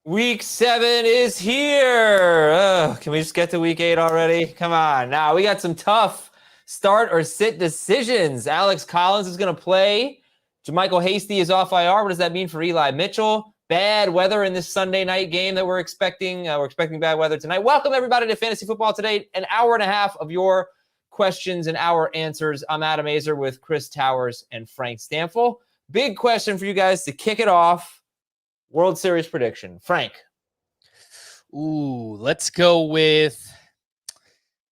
Week 7 is here. Can we just get to week 8 already? Come on. Now, we got some tough start or sit decisions. Alex Collins is going to play. JaMychal Hasty is off IR. What does that mean for Eli Mitchell? Bad weather in this Sunday night game that we're expecting. We're expecting bad weather tonight. Welcome, everybody, to Fantasy Football Today. An hour and a half of your questions and our answers. I'm Adam Azer with Chris Towers and Frank Stanfill. Big question for you guys to kick it off. World Series prediction. Frank. Ooh, let's go with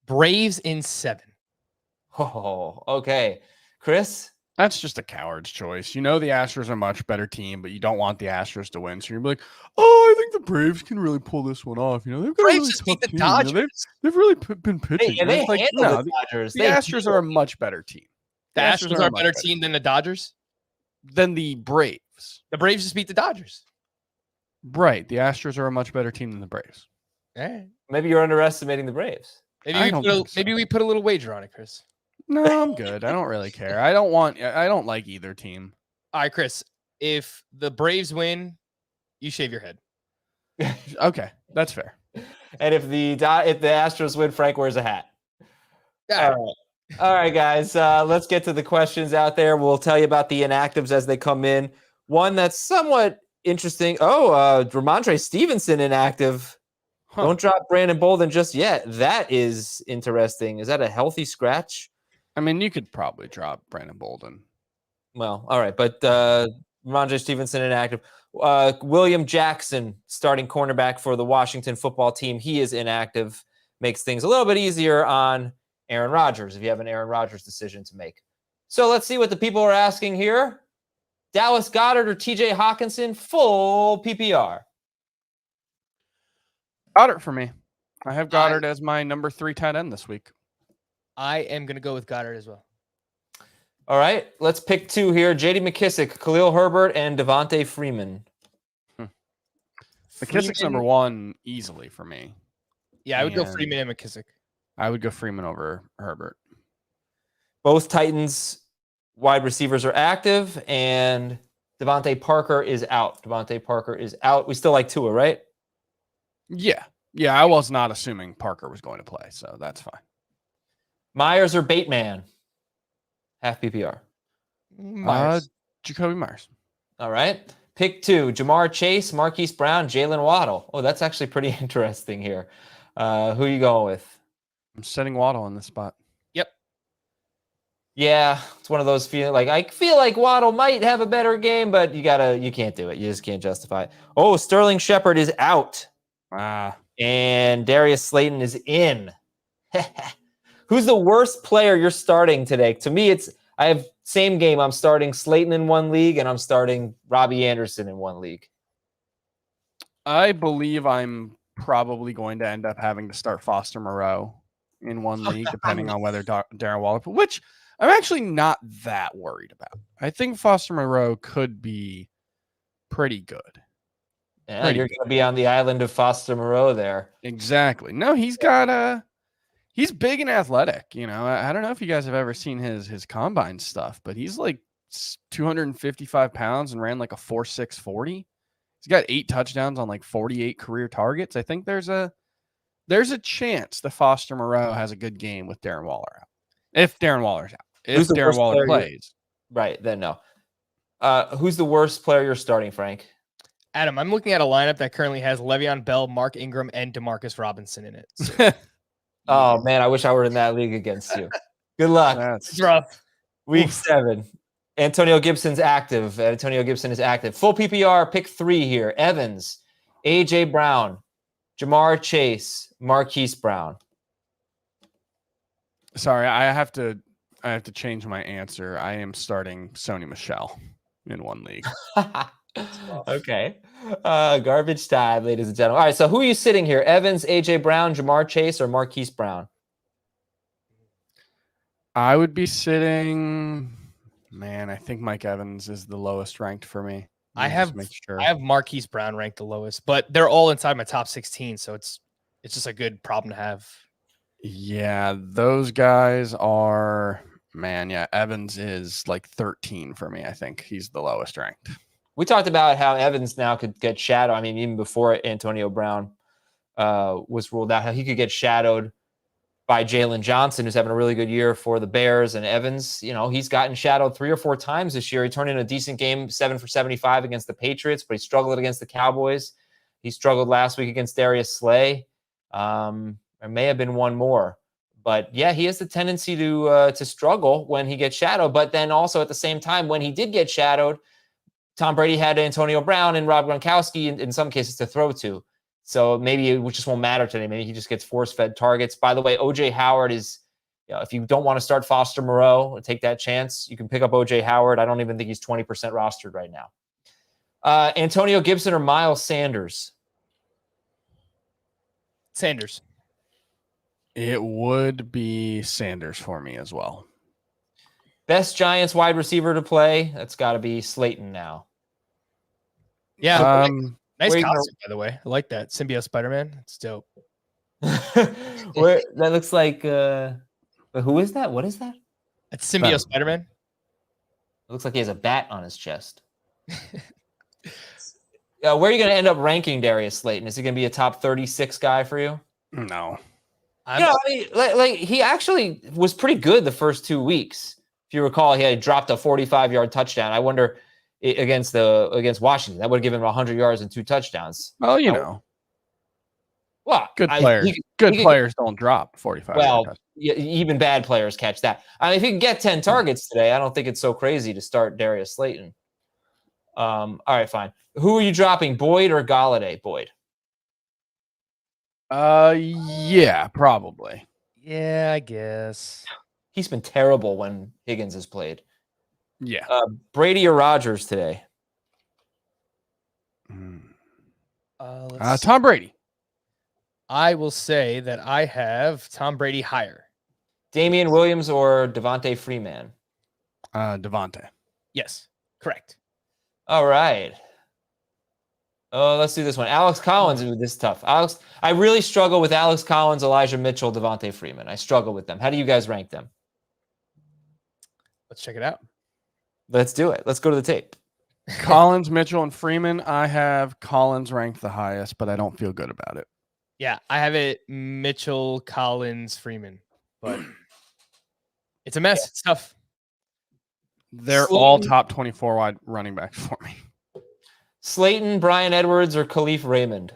Braves in 7. Oh, okay. Chris? That's just a coward's choice. You know the Astros are a much better team, but you don't want the Astros to win. So you're like, oh, I think the Braves can really pull this one off. You know, they've got Braves a really just tough beat the team. Dodgers. You know, they've really been pitching. Hey, they It's like, handled the Dodgers. The Astros are a much better team. The Astros are a better team than the Dodgers? Than the Braves. The Braves just beat the Dodgers. Right. The Astros are a much better team than the Braves. Maybe you're underestimating the Braves. Maybe we put a little wager on it, Chris. No, I'm good. I don't really care. I don't like either team. All right, Chris. If the Braves win, you shave your head. Okay, that's fair. And if the Astros win, Frank wears a hat. All right, guys. Let's get to the questions out there. We'll tell you about the inactives as they come in. One that's somewhat interesting. Ramondre Stevenson inactive. Huh. Don't drop Brandon Bolden just yet. That is interesting. Is that a healthy scratch? I mean, you could probably drop Brandon Bolden. Well, all right, but Ramondre Stevenson inactive. William Jackson, starting cornerback for the Washington football team. He is inactive. Makes things a little bit easier on Aaron Rodgers if you have an Aaron Rodgers decision to make. So let's see what the people are asking here. Dallas Goedert or TJ Hawkinson, full PPR. Goedert for me. I have Goedert as my number 3 tight end this week. I am going to go with Goedert as well. All right, let's pick 2 here. J.D. McKissick, Khalil Herbert, and Devontae Freeman. McKissick's number 1 easily for me. Yeah, I would go Freeman and McKissick. I would go Freeman over Herbert. Both Titans wide receivers are active, and Devontae Parker is out. We still like Tua, right? Yeah, I was not assuming Parker was going to play, so that's fine. Myers or Bateman? Half PPR. Myers. Jacoby Myers. All right. Pick 2. Jamar Chase, Marquise Brown, Jalen Waddle. Oh, that's actually pretty interesting here. Who are you going with? I'm setting Waddle in this spot. Yep. Yeah, it's one of those I feel like Waddle might have a better game, but you can't do it. You just can't justify it. Oh, Sterling Shepard is out. And Darius Slayton is in. Who's the worst player you're starting today? To me, I have same game. I'm starting Slayton in one league, and I'm starting Robbie Anderson in one league. I believe I'm probably going to end up having to start Foster Moreau in one league, depending on whether Darren Waller, which I'm actually not that worried about. I think Foster Moreau could be pretty good. Yeah, you're going to be on the island of Foster Moreau there. Exactly. No, he's big and athletic. You know, I don't know if you guys have ever seen his combine stuff, but he's like 255 pounds and ran like a 4.6 40. He's got 8 touchdowns on like 48 career targets. I think there's a chance that Foster Moreau has a good game with Darren Waller out. If Darren Waller's out. If Darren Waller plays. Right, then no. Who's the worst player you're starting, Frank? Adam, I'm looking at a lineup that currently has Le'Veon Bell, Mark Ingram, and DeMarcus Robinson in it. So. Oh, man, I wish I were in that league against you. Good luck. It's rough. Week 7. Antonio Gibson is active. Full PPR, pick 3 here. Evans, A.J. Brown, Jamar Chase, Marquise Brown. Sorry, I have to change my answer. I am starting Sony Michel in one league. Okay. Garbage time, ladies and gentlemen. All right, so who are you sitting here? Evans, A.J. Brown, Jamar Chase, or Marquise Brown? I would be sitting... Man, I think Mike Evans is the lowest ranked for me. I have Marquise Brown ranked the lowest, but they're all inside my top 16, so it's just a good problem to have. Yeah, those guys are... Man, yeah, Evans is like 13 for me. I think he's the lowest ranked. We talked about how Evans now could get shadowed. I mean, even before Antonio Brown was ruled out, how he could get shadowed by Jalen Johnson, who's having a really good year for the Bears. And Evans, he's gotten shadowed 3 or 4 times this year. He turned in a decent game, 7 for 75 against the Patriots, but he struggled against the Cowboys. He struggled last week against Darius Slayton. There may have been one more. But, yeah, he has the tendency to struggle when he gets shadowed. But then also at the same time, when he did get shadowed, Tom Brady had Antonio Brown and Rob Gronkowski in some cases to throw to. So maybe it just won't matter today. Maybe he just gets force-fed targets. By the way, O.J. Howard is, if you don't want to start Foster Moreau and take that chance, you can pick up O.J. Howard. I don't even think he's 20% rostered right now. Antonio Gibson or Miles Sanders? Sanders. It would be Sanders for me as well. Best Giants wide receiver to play? That's got to be Slayton now. Yeah. Nice costume, by the way. I like that. Symbiote Spider-Man. It's dope. That looks like who is that? What is that? It's Symbiote Spider-Man. It looks like he has a bat on his chest. Where are you going to end up ranking Darius Slayton? Is he going to be a top 36 guy for you? No. He actually was pretty good the first 2 weeks. If you recall, he had dropped a 45-yard touchdown. I wonder against Washington, that would have given him 100 yards and 2 touchdowns. Well, Well, good players. Players don't drop 45. Well, even bad players catch that. I mean, if he can get 10 targets today, I don't think it's so crazy to start Darius Slayton. All right, fine. Who are you dropping, Boyd or Galladay? Boyd. Yeah, probably. Yeah, I guess. He's been terrible when Higgins has played. Yeah. Brady or Rodgers today? Tom Brady. I will say that I have Tom Brady higher. Damian Williams or Devontae Freeman? Devontae. Yes, correct. All right. Oh, let's do this one. Alex Collins. Ooh, this is tough. I really struggle with Alex Collins, Elijah Mitchell, Devontae Freeman. I struggle with them. How do you guys rank them? Let's check it out. Let's do it. Let's go to the tape. Collins, Mitchell, and Freeman. I have Collins ranked the highest, but I don't feel good about it. Yeah, I have it Mitchell, Collins, Freeman, but it's a mess. Yeah. It's tough. They're all top 24 wide running backs for me. Slayton, Bryan Edwards, or Khalif Raymond?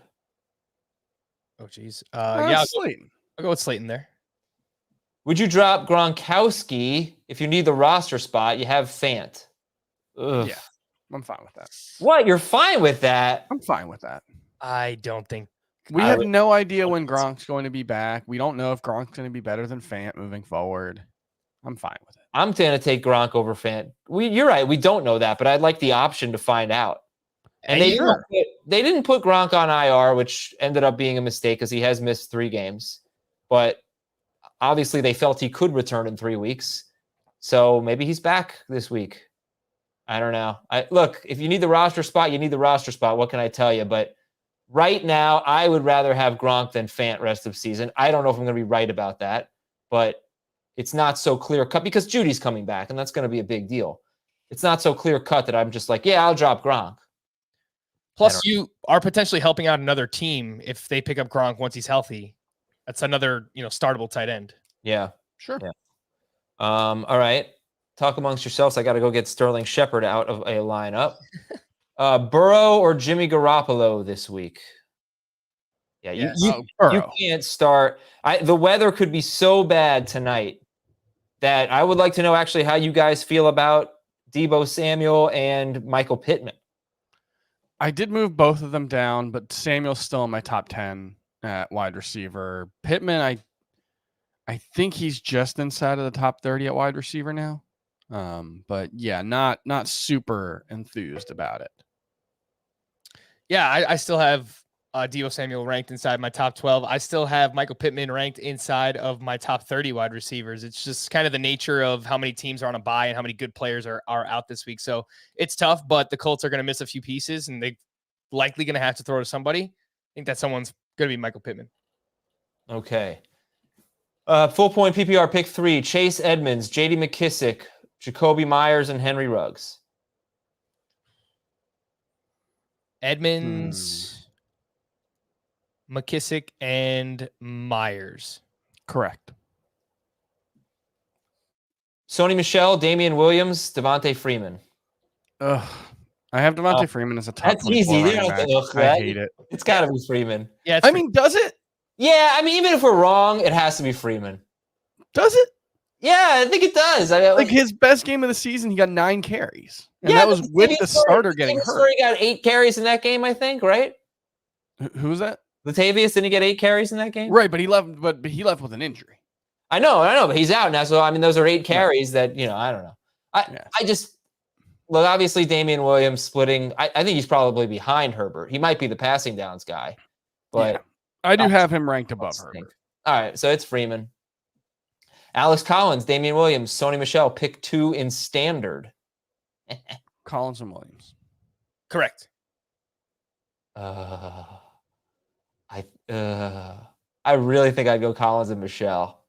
Oh, geez. Slayton. I'll go with Slayton there. Would you drop Gronkowski if you need the roster spot? You have Fant. Ugh. Yeah, I'm fine with that. What? You're fine with that? I'm fine with that. I don't think. We have no idea when Gronk's going to be back. We don't know if Gronk's going to be better than Fant moving forward. I'm fine with it. I'm going to take Gronk over Fant. You're right. We don't know that, but I'd like the option to find out. And they didn't put Gronk on IR, which ended up being a mistake because he has missed 3 games. But obviously they felt he could return in 3 weeks. So maybe he's back this week. I don't know. Look, if you need the roster spot, you need the roster spot. What can I tell you? But right now, I would rather have Gronk than Fant rest of season. I don't know if I'm going to be right about that, but it's not so clear cut because Judy's coming back, and that's going to be a big deal. It's not so clear cut that I'm just like, yeah, I'll drop Gronk. Plus, you are potentially helping out another team if they pick up Gronk once he's healthy. That's another, startable tight end. Yeah, sure. Yeah. All right. Talk amongst yourselves. I got to go get Sterling Shepard out of a lineup. Burrow or Jimmy Garoppolo this week? Yeah, you can't start. The weather could be so bad tonight that I would like to know actually how you guys feel about Deebo Samuel and Michael Pittman. I did move both of them down, but Samuel's still in my top 10 at wide receiver. Pittman, I think he's just inside of the top 30 at wide receiver now. But yeah, not super enthused about it. Yeah, I still have Deebo Samuel ranked inside my top 12. I still have Michael Pittman ranked inside of my top 30 wide receivers. It's just kind of the nature of how many teams are on a bye and how many good players are out this week. So it's tough, but the Colts are going to miss a few pieces and they're likely going to have to throw to somebody. I think that someone's going to be Michael Pittman. Okay. Full point PPR pick 3, Chase Edmonds, JD McKissick, Jacoby Myers, and Henry Ruggs. Edmonds, McKissick, and Myers. Correct. Sony Michel, Damian Williams, Devontae Freeman. Ugh. I have Devontae Freeman as a top That's 24 easy. running back. I Right? hate it. It's got to be Freeman. Yeah, I mean, does it? Yeah, I mean, even if we're wrong, it has to be Freeman. Does it? Yeah, I think it does. I mean, Like his best game of the season, he got 9 carries. And yeah, that was with the starter getting hurt. He got 8 carries in that game, I think, right? Who was that? Latavius, didn't he get 8 carries in that game? Right, but he left with an injury. I know, but he's out now. So I mean, those are 8 carries that, I don't know. I just look, obviously Damian Williams splitting. I think he's probably behind Herbert. He might be the passing downs guy. But I do have him ranked above Herbert. All right, so it's Freeman. Alex Collins, Damian Williams, Sony Michel, pick 2 in standard. Collins and Williams. Correct. I really think I'd go Collins and Michel.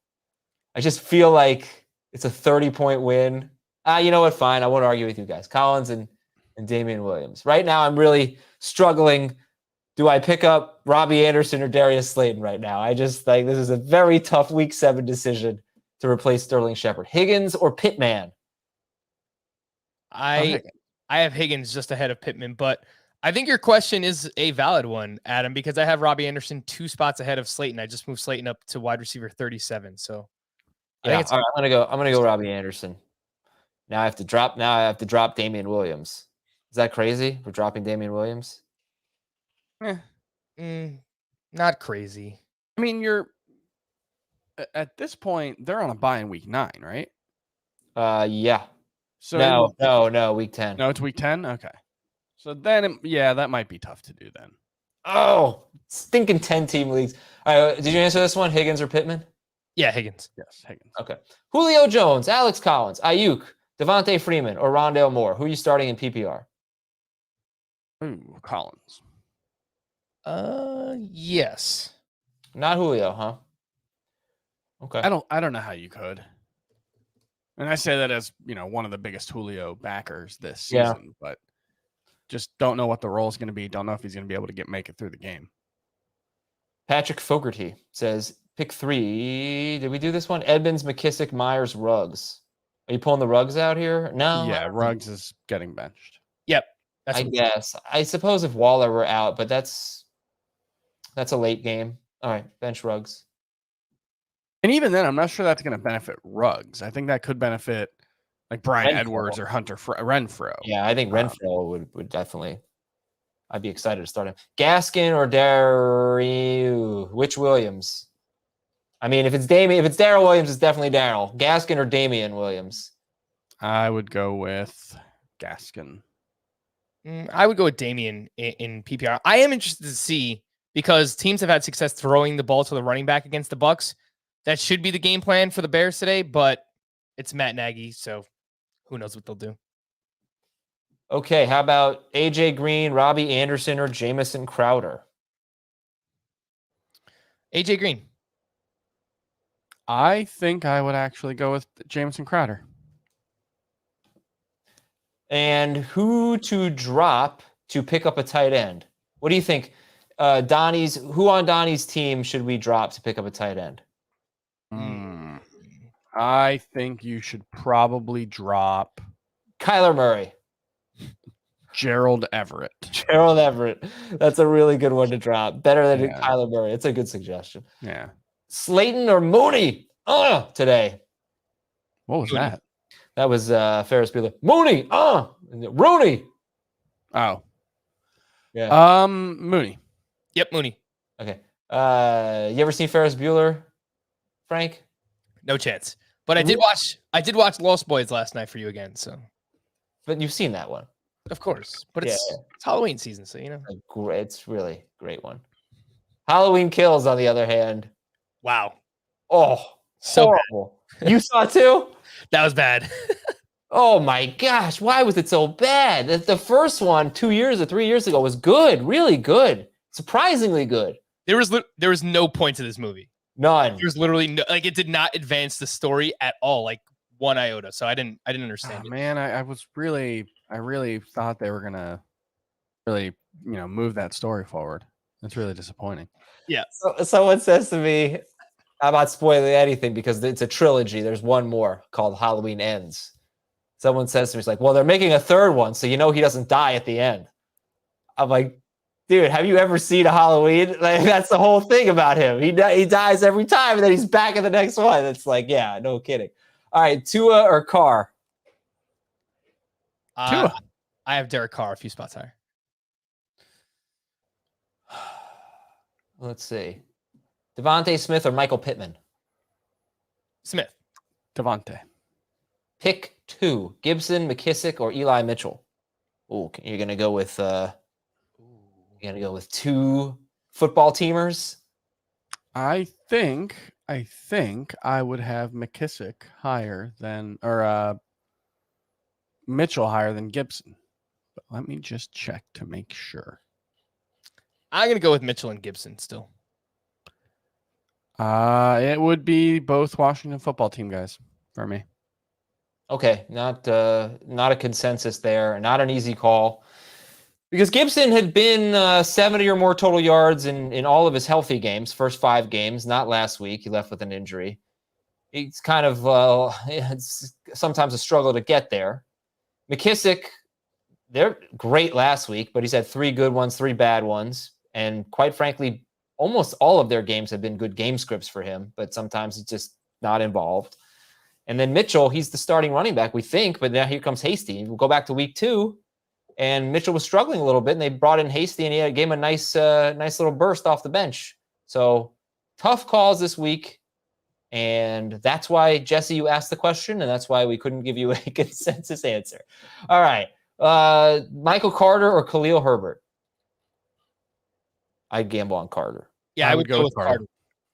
I just feel like it's a 30-point win. You know what? Fine. I won't argue with you guys. Collins and Damien Williams. Right now, I'm really struggling. Do I pick up Robbie Anderson or Darius Slayton right now? I just think this is a very tough Week 7 decision to replace Sterling Shepard. Higgins or Pittman? I have Higgins just ahead of Pittman, but I think your question is a valid one, Adam, because I have Robbie Anderson 2 spots ahead of Slayton. I just moved Slayton up to wide receiver 37. So all right, I'm gonna go Robbie Anderson. Now I have to drop Damian Williams. Is that crazy? We're dropping Damian Williams? Not crazy. I mean, you're at this point, they're on a bye in week 9, right? Yeah. So no, week 10. No, it's week 10. Okay. So then, that might be tough to do then. Oh, stinking 10-team leagues. All right, did you answer this one, Higgins or Pittman? Yeah, Higgins. Yes, Higgins. Okay. Julio Jones, Alex Collins, Ayuk, Devontae Freeman, or Rondale Moore. Who are you starting in PPR? Ooh, Collins. Yes. Not Julio, huh? Okay. I don't know how you could. And I say that as, one of the biggest Julio backers this season, but just don't know what the role is going to be. Don't know if he's going to be able to make it through the game. Patrick Fogarty says, pick 3. Did we do this one? Edmonds, McKissick, Myers, Ruggs. Are you pulling the Ruggs out here? No. Yeah, Ruggs is getting benched. Yep. I guess. I suppose if Waller were out, but that's a late game. All right, bench Ruggs. And even then, I'm not sure that's going to benefit Ruggs. I think that could benefit like Brian Edwards or Hunter Renfrow. Yeah, I think Renfrow would definitely. I'd be excited to start him. Gaskin or Darius? Which Williams? I mean, if it's Darrell Williams, it's definitely Darrell. Gaskin or Damian Williams? I would go with Gaskin. I would go with Damien in PPR. I am interested to see because teams have had success throwing the ball to the running back against the Bucs. That should be the game plan for the Bears today, but it's Matt Nagy, so who knows what they'll do. Okay, how about AJ Green, Robbie Anderson, or Jameson Crowder? AJ Green. I think I would actually go with Jameson Crowder. And who to drop to pick up a tight end? What do you think? Who on Donnie's team should we drop to pick up a tight end? I think you should probably drop Kyler Murray. Gerald Everett. Gerald Everett. That's a really good one to drop. Better than Kyler Murray. It's a good suggestion. Yeah. Slayton or Mooney today. What was that? That was Ferris Bueller. Mooney. Rooney. Oh. Yeah. Mooney. Yep, Mooney. Okay. You ever seen Ferris Bueller, Frank? No chance. But I did watch Lost Boys last night for you again, so. But you've seen that one. Of course. But it's Halloween season, so It's really a great one. Halloween Kills, on the other hand. Wow. Oh, so horrible. You saw it too? That was bad. Oh my gosh, why was it so bad? The first one 3 years ago was good, really good. Surprisingly good. There was no point to this movie. None. There's literally no, it did not advance the story at all, like one iota. So I didn't understand it. Man, I really thought they were gonna really move that story forward. That's really disappointing. Yeah. So, someone says to me, I'm not spoiling anything because it's a trilogy. There's one more called Halloween Ends. Someone says to me, it's like, well, they're making a third one, so he doesn't die at the end. I'm like, dude, have you ever seen a Halloween? Like, that's the whole thing about him. He dies every time, and then he's back in the next one. It's like, yeah, no kidding. All right, Tua or Carr? Tua. I have Derek Carr a few spots higher. Let's see. Devontae Smith or Michael Pittman? Smith. Devontae. Pick 2, Gibson, McKissick, or Eli Mitchell? Oh, you're gonna go with 2 football teamers? I think I would have McKissick higher than Mitchell higher than Gibson. But let me just check to make sure. I'm gonna go with Mitchell and Gibson still. It would be both Washington football team guys for me. Okay, not a consensus there, not an easy call. Because Gibson had been 70 or more total yards in all of his healthy games, first 5 games, not last week. He left with an injury. It's kind of it's sometimes a struggle to get there. McKissick, they're great last week, but he's had 3 good ones, 3 bad ones. And quite frankly, almost all of their games have been good game scripts for him, but sometimes it's just not involved. And then Mitchell, he's the starting running back, we think, but now here comes Hasty. We'll go back to week 2, and Mitchell was struggling a little bit, and they brought in Hasty, and he gave him a nice little burst off the bench. So tough calls this week, and that's why, Jesse, you asked the question, and that's why we couldn't give you a consensus answer. All right. Michael Carter or Khalil Herbert? I'd gamble on Carter. Yeah, I would go with Carter.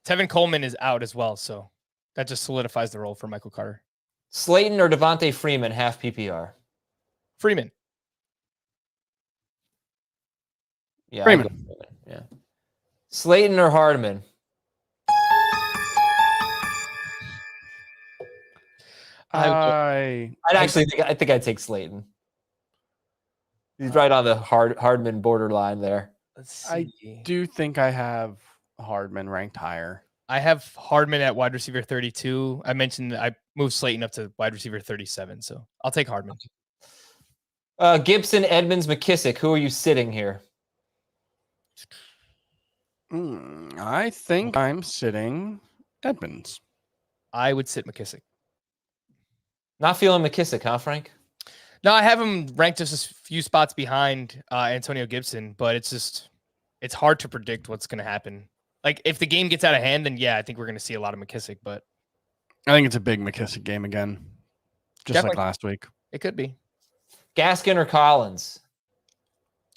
Tevin Coleman is out as well, so that just solidifies the role for Michael Carter. Slayton or Devontae Freeman, half PPR? Freeman. Yeah, Freeman. Yeah. Slayton or Hardman? I think I'd take Slayton. He's right on the Hardman borderline there. Let's see. I do think I have Hardman ranked higher. I have Hardman at wide receiver 32. I mentioned I moved Slayton up to wide receiver 37, so I'll take Hardman. Gibson, Edmonds, McKissick. Who are you sitting here? I think I'm sitting Edmonds. I would sit McKissick. Not feeling McKissick, huh, Frank? No, I have him ranked just a few spots behind Antonio Gibson, but it's hard to predict what's going to happen. Like, if the game gets out of hand, then yeah, I think we're going to see a lot of McKissick, but I think it's a big McKissick game again, just definitely, like last week. It could be. Gaskin or Collins?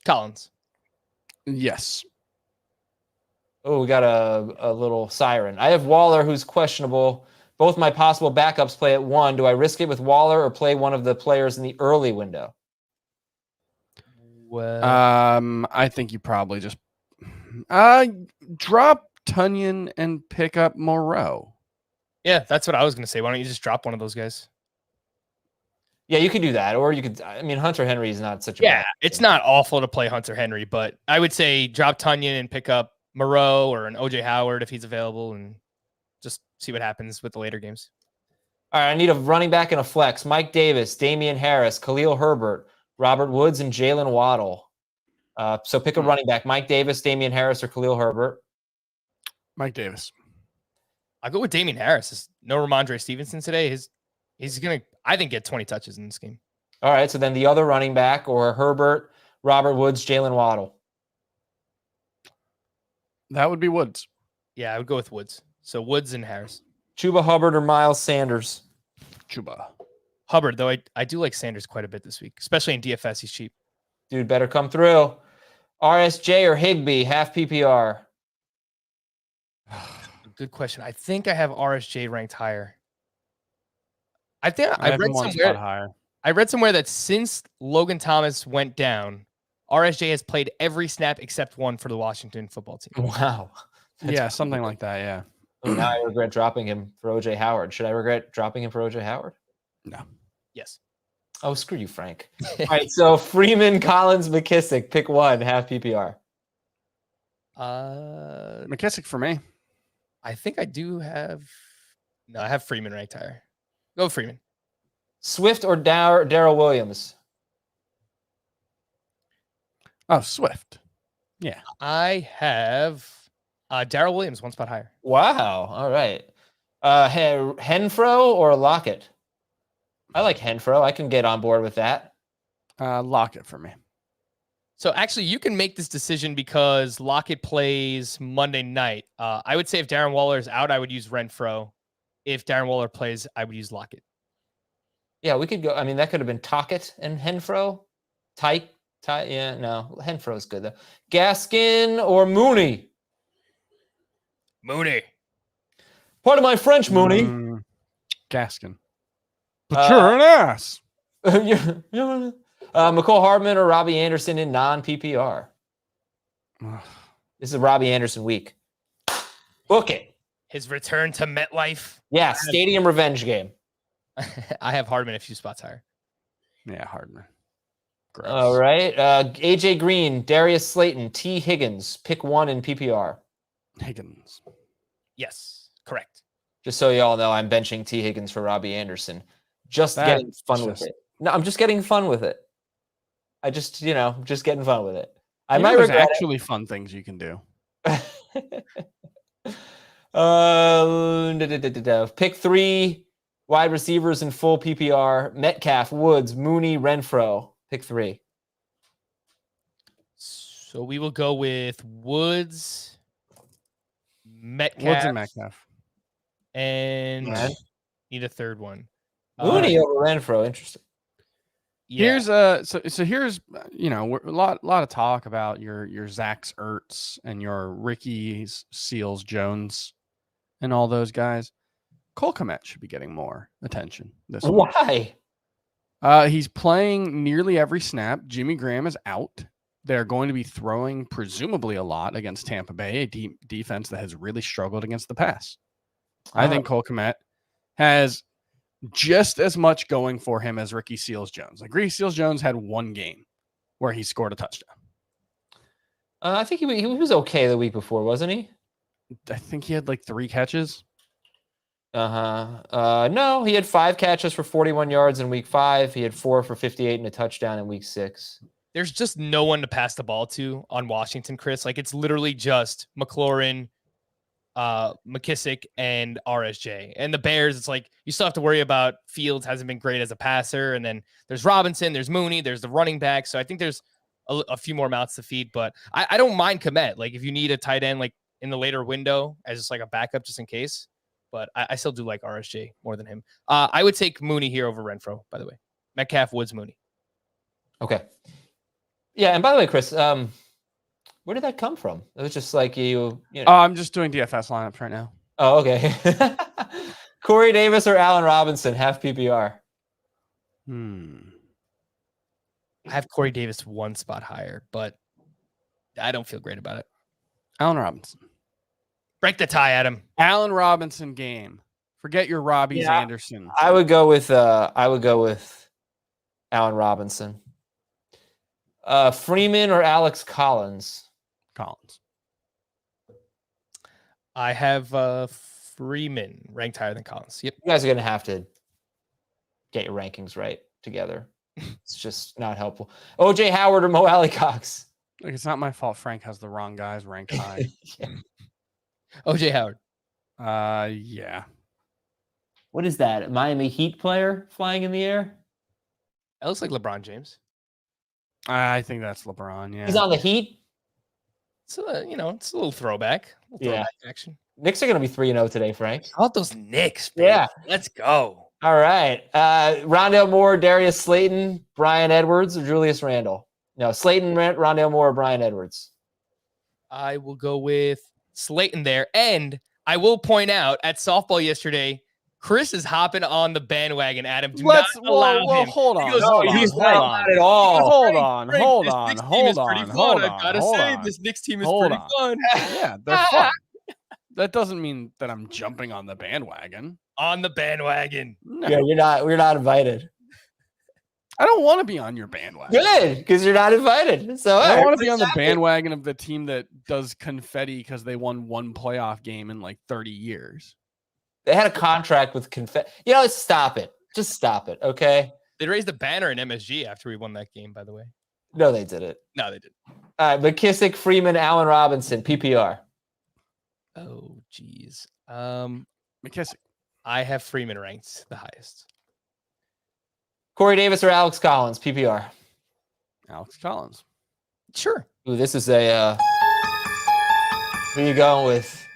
Collins. Yes. Oh, we got a little siren. I have Waller, who's questionable. Both my possible backups play at 1. Do I risk it with Waller or play one of the players in the early window? Well, I think you probably just drop Tunyon and pick up Moreau. yeah, that's what I was going to say. Why don't you just drop one of those guys? Yeah, you could do that. Or you could, I mean, Hunter Henry is not such a Yeah, it's not awful to play Hunter Henry, but I would say drop Tunyon and pick up Moreau or an OJ Howard if he's available and just see what happens with the later games. All right, I need a running back and a flex. Mike Davis, Damien Harris, Khalil Herbert, Robert Woods, and Jalen Waddle. So pick a running back. Mike Davis, Damien Harris, or Khalil Herbert. Mike Davis. I'll go with Damien Harris. There's no Ramondre Stevenson today. He's going to, I think, get 20 touches in this game. All right, so then the other running back, or Herbert, Robert Woods, Jalen Waddle. That would be Woods. Yeah, I would go with Woods. So Woods and Harris. Chuba Hubbard or Miles Sanders? Chuba. Hubbard, though I do like Sanders quite a bit this week, especially in DFS. He's cheap. Dude, better come through. RSJ or Higbee, half PPR? Good question. I think I have RSJ ranked higher. I think I read somewhere higher. I read somewhere that since Logan Thomas went down, RSJ has played every snap except one for the Washington football team. Wow. Yeah, something like that, yeah. Oh, now I regret dropping him for OJ Howard. Should I regret dropping him for OJ Howard? No. Yes. Oh, screw you, Frank. All right, so Freeman, Collins, McKissick, pick one, half PPR. McKissick for me. I think I do have. No, I have Freeman ranked higher. Go Freeman. Swift or Darrell Williams? Oh, Swift. Yeah. I have Darrell Williams one spot higher. Wow. All right. Henfro or Lockett? I like Henfro. I can get on board with that. Lockett for me. So actually, you can make this decision because Lockett plays Monday night. I would say if Darren Waller is out, I would use Renfro. If Darren Waller plays, I would use Lockett. Yeah, we could go. I mean, that could have been Tockett and Henfro. Yeah, no. Henfro is good, though. Gaskin or Mooney? Mooney. Pardon my French, Mooney. Gaskin. But you're an ass. McCole Hardman or Robbie Anderson in non-PPR? This is Robbie Anderson week. Book it. His return to MetLife. Yeah, stadium revenge game. I have Hardman a few spots higher. Yeah, Hardman. Gross. All right. AJ Green, Darius Slayton, T. Higgins. Pick one in PPR. Higgins. Yes, correct. Just so you all know, I'm benching T. Higgins for Robbie Anderson. Getting fun with it. No, I'm just getting fun with it. Just getting fun with it. I might there's regret actually fun things you can do. Pick three wide receivers in full PPR. Metcalf, Woods, Mooney, Renfro. Pick three. So we will go with Woods, Metcalf, and need a third one. Mooney over Renfro. Interesting. Yeah. Here's a lot of talk about your Zach Ertz and your Ricky Seals Jones and all those guys. Cole Kmet should be getting more attention this week. Why? He's playing nearly every snap. Jimmy Graham is out. They're going to be throwing presumably a lot against Tampa Bay, a defense that has really struggled against the pass. I think Cole Kmet has just as much going for him as Ricky Seals Jones. Like Ricky Seals Jones had one game where he scored a touchdown. I think he was okay the week before, wasn't he? I think he had like 3 catches. No, he had 5 catches for 41 yards in week 5. He had 4 for 58 and a touchdown in week 6. There's just no one to pass the ball to on Washington, Chris. Like it's literally just McLaurin, McKissick, and RSJ. And the Bears, it's like you still have to worry about Fields hasn't been great as a passer. And then there's Robinson, there's Mooney, there's the running back. So I think there's a few more mouths to feed. But I don't mind Kmet. Like if you need a tight end like in the later window as just like a backup just in case. But I still do like RSJ more than him. I would take Mooney here over Renfro, by the way. Metcalf, Woods, Mooney. Okay. Yeah, and by the way, Chris, where did that come from? It was just like you know. Oh, I'm just doing DFS lineups right now. Oh, okay. Corey Davis or Allen Robinson, half PPR. I have Corey Davis one spot higher, but I don't feel great about it. Allen Robinson. Break the tie, Adam. Allen Robinson game. Forget your Robbie's Anderson. I would go with Allen Robinson. Freeman or Alex Collins? Collins. I have Freeman ranked higher than Collins. Yep. You guys are going to have to get your rankings right together. It's just not helpful. OJ Howard or Mo Alley Cox? Like, it's not my fault Frank has the wrong guys ranked high. Yeah. OJ Howard. Yeah. What is that? A Miami Heat player flying in the air? That looks like LeBron James. I think that's LeBron, yeah. He's on the Heat? So, it's a little throwback. Action. Knicks are going to be 3-0 today, Frank. How about those Knicks, baby? Yeah. Let's go. All right. Rondale Moore, Darius Slayton, Brian Edwards, or Julius Randle? No, Slayton, Rondale Moore, or Brian Edwards? I will go with Slayton there. And I will point out at softball yesterday, Chris is hopping on the bandwagon, Adam. Do not allow him. Hold on. He's not at all. Hold on. I gotta say, this Knicks team is pretty fun. Yeah, they're fun. That doesn't mean that I'm jumping on the bandwagon. On the bandwagon. No. Yeah, we're not invited. I don't want to be on your bandwagon. Good, because you're not invited. So I all don't right, want to be on the accept it. bandwagon of the team that does confetti because they won one playoff game in like 30 years. They had a contract with confetti. Stop it. Just stop it, okay? They raised the banner in MSG after we won that game, by the way. No, they didn't. No, they didn't. All right, McKissick, Freeman, Allen Robinson, PPR. Oh, geez. McKissick. I have Freeman ranked the highest. Corey Davis or Alex Collins, PPR. Alex Collins. Sure. Ooh, this is a. Who you going with?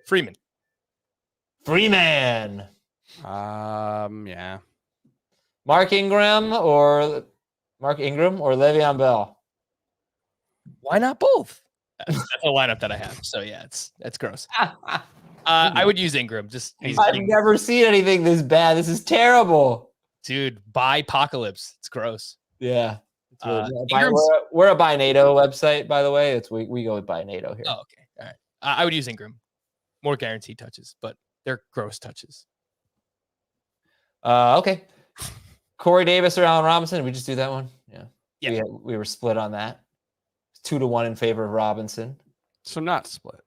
Freeman. Freeman. Yeah. Mark Ingram or Le'Veon Bell? Why not both? That's the lineup that I have. So yeah, that's gross. I would use Ingram. I've never seen anything this bad. This is terrible. Dude, buy Apocalypse. It's gross. Yeah. Ingram's- We're a Buy NATO website, by the way. We go with Buy NATO here. Oh, okay. All right. I would use Ingram. More guaranteed touches, but they're gross touches. Okay. Corey Davis or Allen Robinson? Did we just do that one? Yeah. We were split on that. 2-1 in favor of Robinson. So not split. Well,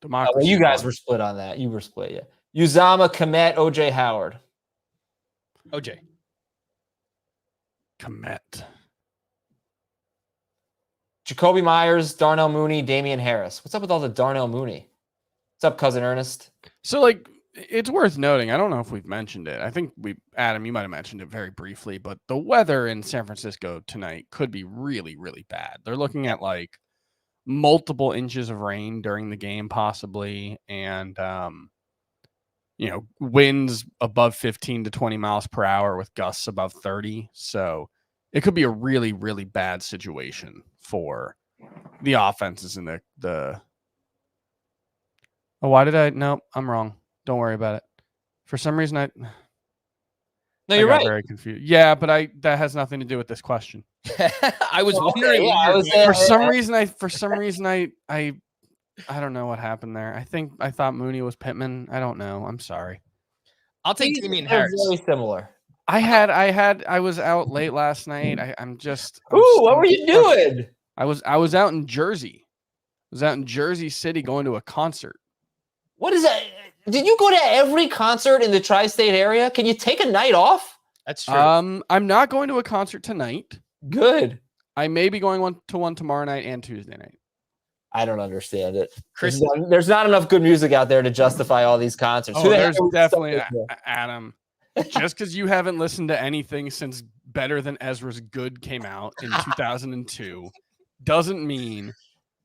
Democracy. you guys were split on that. You were split, yeah. Uzama, Komet, OJ Howard. OJ. Komet. Jacoby Myers, Darnell Mooney, Damien Harris. What's up with all the Darnell Mooney? What's up, cousin Ernest? So, like, it's worth noting. I don't know if we've mentioned it. I think Adam, you might have mentioned it very briefly, but the weather in San Francisco tonight could be really, really bad. They're looking at like multiple inches of rain during the game, possibly, and winds above 15 to 20 miles per hour with gusts above 30. So it could be a really, really bad situation for the offenses in the. Oh, why did I? No, I'm wrong. Don't worry about it. For some reason, No, you're got right. very confused. Yeah, but that has nothing to do with this question. I was wondering. Yeah, For some reason, I don't know what happened there. I thought Mooney was Pittman. I don't know. I'm sorry. I'll take Damien They're Harris. very similar. I was out late last night. What were you doing? I was out in Jersey. I was out in Jersey City going to a concert. What is that? Did you go to every concert in the tri-state area? Can you take a night off? That's true. I'm not going to a concert tonight. Good. I may be going to one tomorrow night and Tuesday night. I don't understand it. Chris, There's not enough good music out there to justify all these concerts. Who the There's heck are we definitely stuck with? Adam. Just because you haven't listened to anything since Better Than Ezra's Good came out in 2002 doesn't mean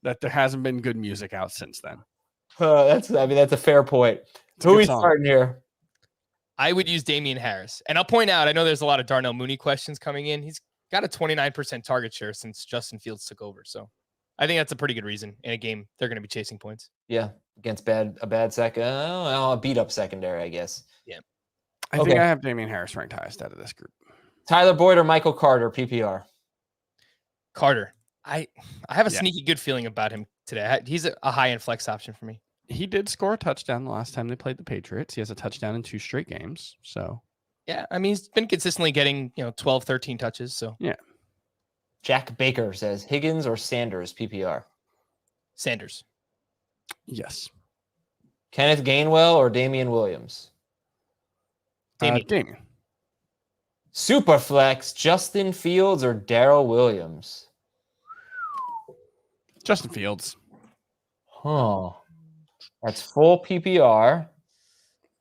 that there hasn't been good music out since then. That's a fair point. Who are we starting here? I would use Damien Harris. And I'll point out, I know there's a lot of Darnell Mooney questions coming in. He's got a 29% target share since Justin Fields took over. So I think that's a pretty good reason in a game they're going to be chasing points. Yeah, against a bad second. A beat up secondary, I guess. Yeah. I think I have Damien Harris ranked highest out of this group. Tyler Boyd or Michael Carter, PPR? Carter. I have a sneaky good feeling about him today. He's a high-end flex option for me. He did score a touchdown the last time they played the Patriots. He has a touchdown in 2 straight games. So yeah, I mean, he's been consistently getting 12, 13 touches. So yeah. Jack Baker says Higgins or Sanders, PPR? Sanders. Yes. Kenneth Gainwell or Damian Williams? Damien. Superflex, Justin Fields or Darrell Williams? Justin Fields. Huh. That's full PPR.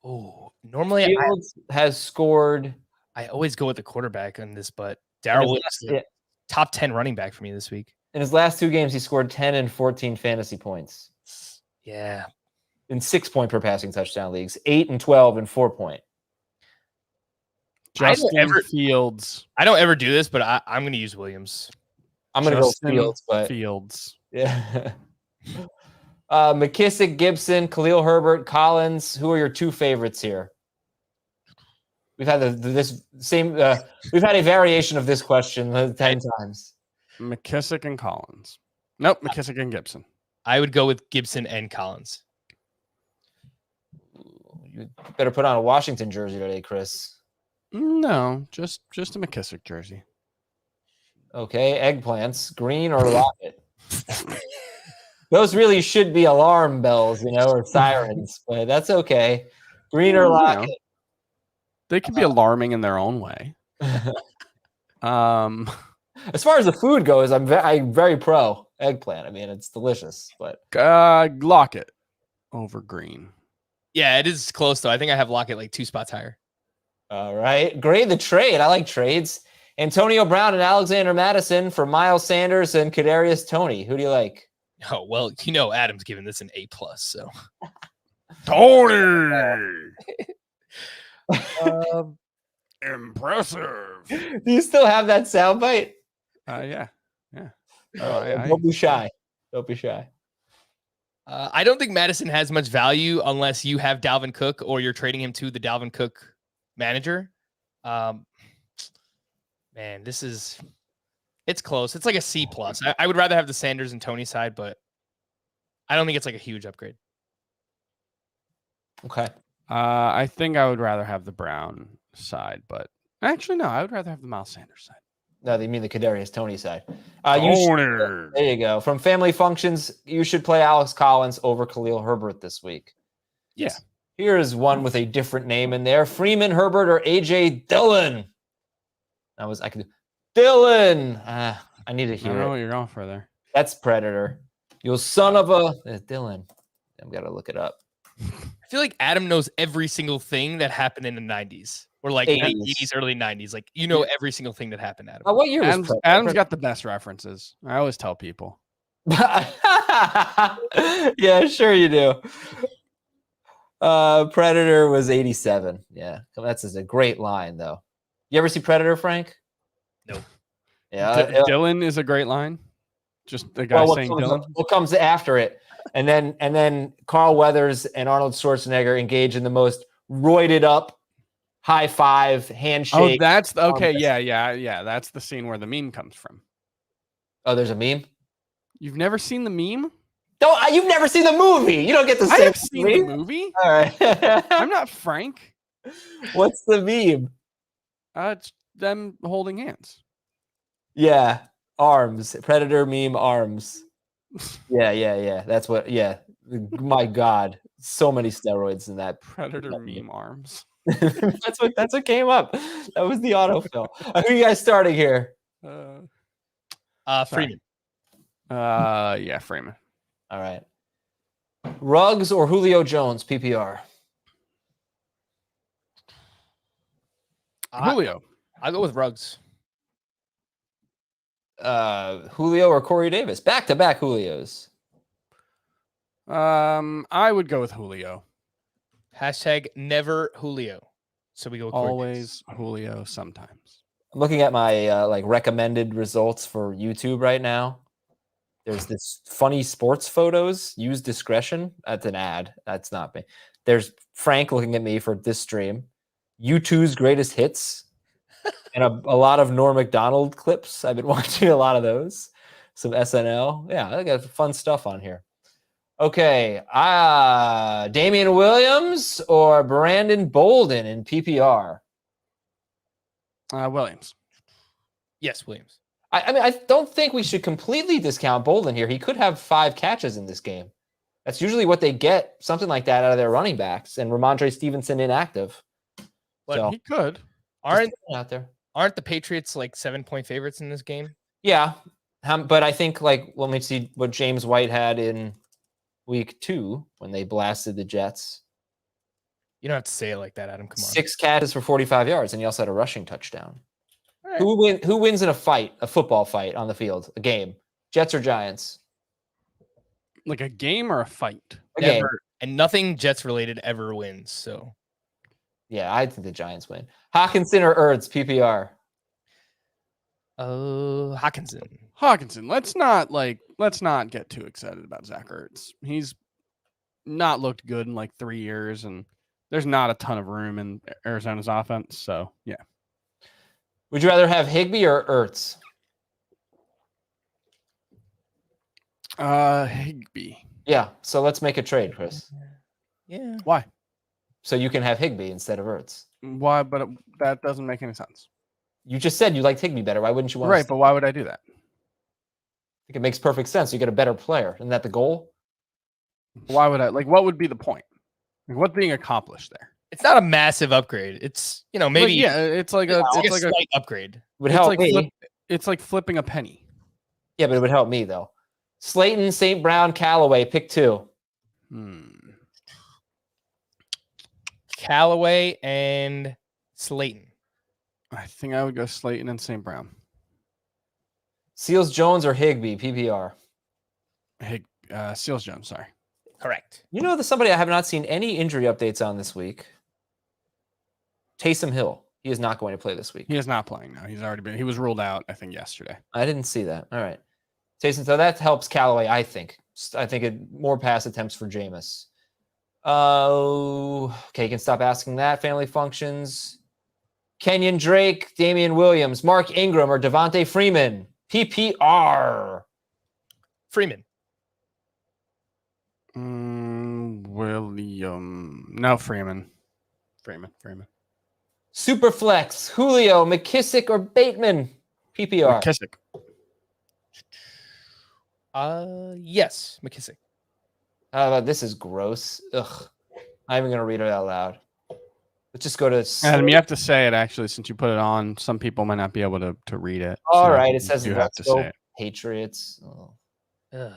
Oh, normally Fields has scored. I always go with the quarterback on this, but Darrell Williams, top 10 running back for me this week. In his last 2 games, he scored 10 and 14 fantasy points. Yeah. In 6-point per passing touchdown leagues, 8 and 12 and 4-point. Justin Fields. I don't ever do this, but I'm going to use Williams. I'm going to go Fields, but Fields. Yeah. McKissick, Gibson, Khalil Herbert, Collins. Who are your 2 favorites here? We've had we've had a variation of this question 10 times. McKissick and Collins. Nope, McKissick and Gibson. I would go with Gibson and Collins. You better put on a Washington jersey today, Chris. No, just a McKissick jersey. Okay, eggplants, green or Lockett? Those really should be alarm bells, or sirens, but that's okay. Green or Lockett? They could be alarming in their own way. As far as the food goes, I'm very pro eggplant. I mean, it's delicious, but Lockett over green. Yeah, it is close though. I think I have Lockett like 2 spots higher. All right. Grade the trade. I like trades. Antonio Brown and Alexander Madison for Miles Sanders and Kadarius Toney. Who do you like? Oh, well, Adam's giving this an A+, so. Toney! Impressive. Do you still have that soundbite? Yeah. Don't be shy. Don't be shy. I don't think Madison has much value unless you have Dalvin Cook or you're trading him to the Dalvin Cook manager. Man, it's close. It's like a C+. I would rather have the Sanders and Toney side, but I don't think it's like a huge upgrade. Okay. I think I would rather have the Brown side, but actually, no, I would rather have the Miles Sanders side. No, they mean the Kadarius Toney side. There you go. From Family Functions, you should play Alex Collins over Khalil Herbert this week. Yeah. Here's one with a different name in there. Freeman, Herbert, or AJ Dillon. I could do Dillon. I need to hear I don't know it. what you're going for there. That's Predator. You son of a Dillon. I've got to look it up. I feel like Adam knows every single thing that happened in the 90s or like 80s, early 90s. Like, every single thing that happened, Adam. What year was Adam's got the best references. I always tell people. Yeah, sure you do. Predator was 87. Yeah, that's a great line, though. You ever see Predator, Frank? No. Yeah, Dylan is a great line. Just the guy saying Dylan. What comes after it? And then Carl Weathers and Arnold Schwarzenegger engage in the most roided up high five handshake. Oh, that's okay. Yeah. That's the scene where the meme comes from. Oh, there's a meme? You've never seen the meme? No, you've never seen the movie. You don't get to say I have seen the movie. All right. I'm not Frank. What's the meme? It's them holding hands. Yeah. Arms. Predator meme arms. Yeah. That's what. Yeah. My God. So many steroids in that. Predator meme arms. that's what came up. That was the autofill. Who are you guys starting here? Freeman. Yeah, Freeman. All right. Ruggs or Julio Jones, PPR? Julio. I'll go with Ruggs. Julio or Corey Davis? Back-to-back Julios. I would go with Julio. Hashtag never Julio. So we go with Corey Always Davis. Julio sometimes. I'm looking at my recommended results for YouTube right now. There's this funny sports photos. Use discretion. That's an ad. That's not me. There's Frank looking at me for this stream. U2's greatest hits. And a lot of Norm Macdonald clips. I've been watching a lot of those. Some SNL. Yeah, I got fun stuff on here. Okay. Damian Williams or Brandon Bolden in PPR? Williams. Yes, Williams. I mean, I don't think we should completely discount Bolden here. He could have 5 catches in this game. That's usually what they get, something like that, out of their running backs. And Ramondre Stevenson inactive. But So, he could. Aren't the Patriots like 7-point favorites in this game? Yeah. But I think, let me see what James White had in week 2 when they blasted the Jets. You don't have to say it like that, Adam. Come on. 6 catches for 45 yards, and he also had a rushing touchdown. Right. Who wins in a fight, a football fight on the field, a game? Jets or Giants? Like a game or a fight? A game. And nothing Jets related ever wins. So yeah, I think the Giants win. Hawkinson or Ertz, PPR? Hawkinson. Let's not get too excited about Zach Ertz. He's not looked good in like 3 years, and there's not a ton of room in Arizona's offense. So yeah. Would you rather have Higbee or Ertz? Higbee. Yeah, so let's make a trade, Chris. yeah. Why? So you can have Higbee instead of Ertz. Why? But that doesn't make any sense. You just said you like Higbee better. Why wouldn't you want Right, but why would I do that? I think it makes perfect sense. You get a better player. Isn't that the goal? Why would I? Like, what would be the point? Like, what's being accomplished there? It's not a massive upgrade. It's maybe yeah, it's like a it's like a slight upgrade. It would help me. It's like flipping a penny. Yeah, but it would help me though. Slayton, St. Brown, Callaway, pick 2. Callaway and Slayton. I think I would go Slayton and St. Brown. Seals Jones or Higbee, PPR. Seals Jones, sorry. Correct. You know, somebody I have not seen any injury updates on this week. Taysom Hill. He is not going to play this week. He is not playing now. He was ruled out, I think, yesterday. I didn't see that. All right. Taysom, so that helps Callaway, I think. More pass attempts for Jameis. Okay, you can stop asking that. Family functions. Kenyon Drake, Damian Williams, Mark Ingram, or Devontae Freeman. PPR. Freeman. William. No, Freeman. Freeman. Superflex, Julio, McKissick, or Bateman. PPR. McKissick. Yes, McKissick. This is gross. Ugh. I'm even gonna read it out loud. Let's just go to Adam, you have to say it actually, since you put it on. Some people might not be able to read it. All right, it says you have to say it. Patriots. Oh.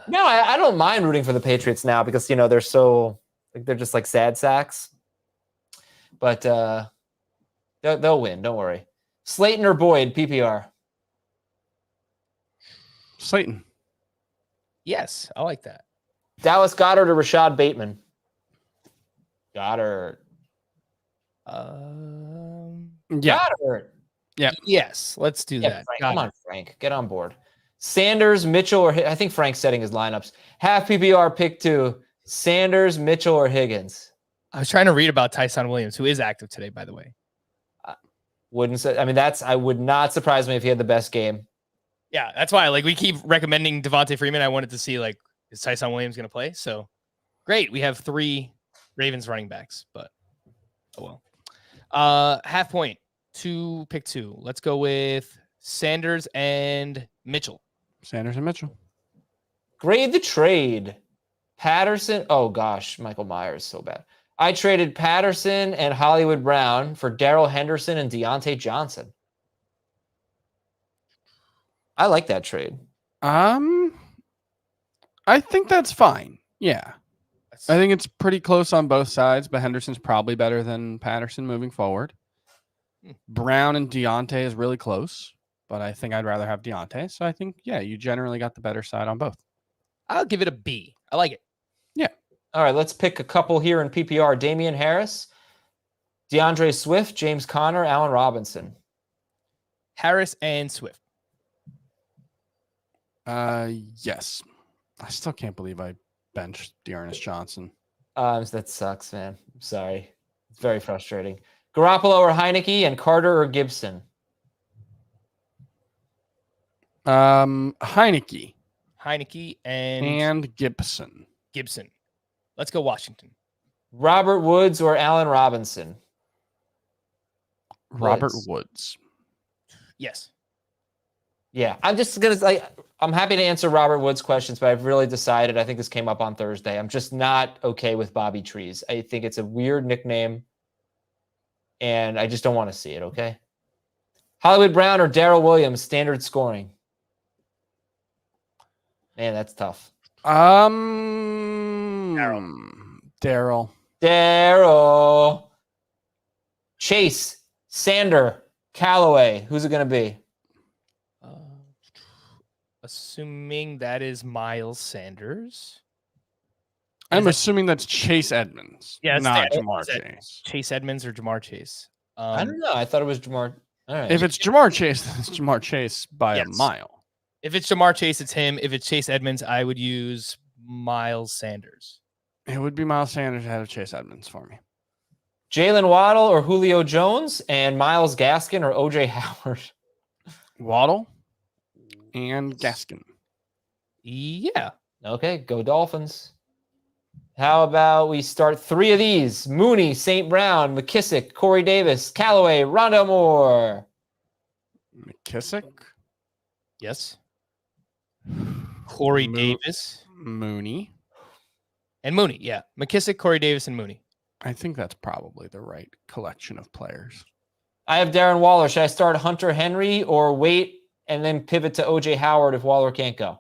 No, I don't mind rooting for the Patriots now because they're so they're just like sad sacks. But they'll win. Don't worry. Slayton or Boyd, PPR. Slayton. Yes, I like that. Dallas Goedert or Rashad Bateman. Goddard. Yeah. Goddard. Yeah. Yes, let's do that. Frank, come on, Frank. Get on board. Sanders, Mitchell, or I think Frank's setting his lineups. Half PPR pick 2. Sanders, Mitchell, or Higgins. I was trying to read about Tyson Williams, who is active today, by the way. Wouldn't say. I mean, I would not surprise me if he had the best game. Yeah, that's why. We keep recommending Devontae Freeman. I wanted to see is Tyson Williams going to play? So great, we have 3 Ravens running backs, but oh well. Half point. 2 pick 2. Let's go with Sanders and Mitchell. Sanders and Mitchell. Grade the trade. Patterson. Oh gosh, Michael Myers so bad. I traded Patterson and Hollywood Brown for Darrell Henderson and Deontay Johnson. I like that trade. I think that's fine. Yeah. I think it's pretty close on both sides, but Henderson's probably better than Patterson moving forward. Brown and Deontay is really close, but I think I'd rather have Deontay. So I think, yeah, you generally got the better side on both. I'll give it a B. I like it. Yeah. All right, let's pick a couple here in PPR. Damien Harris, DeAndre Swift, James Conner, Allen Robinson. Harris and Swift. Yes. I still can't believe I benched Dearness Johnson. That sucks, man. I'm sorry. It's very frustrating. Garoppolo or Heineke, and Carter or Gibson. Heineke and Gibson. Let's go Washington. Robert Woods or Allen Robinson. Robert Woods. Yes. Yeah, I'm just gonna I'm happy to answer Robert Woods' questions, but I've really decided. I think this came up on Thursday. I'm just not okay with Bobby Trees. I think it's a weird nickname, and I just don't want to see it. Okay. Hollywood Brown or Darrell Williams, standard scoring. Man, that's tough. Darrell. Chase, Sander, Callaway. Who's it gonna be? Assuming that is Miles Sanders. I'm assuming that's Chase Edmonds. Yeah, not Jamar Chase. Chase Edmonds or Jamar Chase. I don't know. I thought it was Jamar. All right. If it's Jamar Chase, then it's Jamar Chase by a mile. If it's Jamar Chase, it's him. If it's Chase Edmonds, I would use Miles Sanders. It would be Miles Sanders ahead of Chase Edmonds for me. Jalen Waddle or Julio Jones, and Myles Gaskin or OJ Howard. Waddle and Gaskin. Yeah. Okay, go Dolphins. How about we start 3 of these? Mooney, St. Brown, McKissick, Corey Davis, Callaway, Rondo Moore. McKissick? Yes. Corey Mo- Davis. Mooney. And Mooney, yeah. McKissick, Corey Davis, and Mooney. I think that's probably the right collection of players. I have Darren Waller. Should I start Hunter Henry or wait and then pivot to OJ Howard if Waller can't go?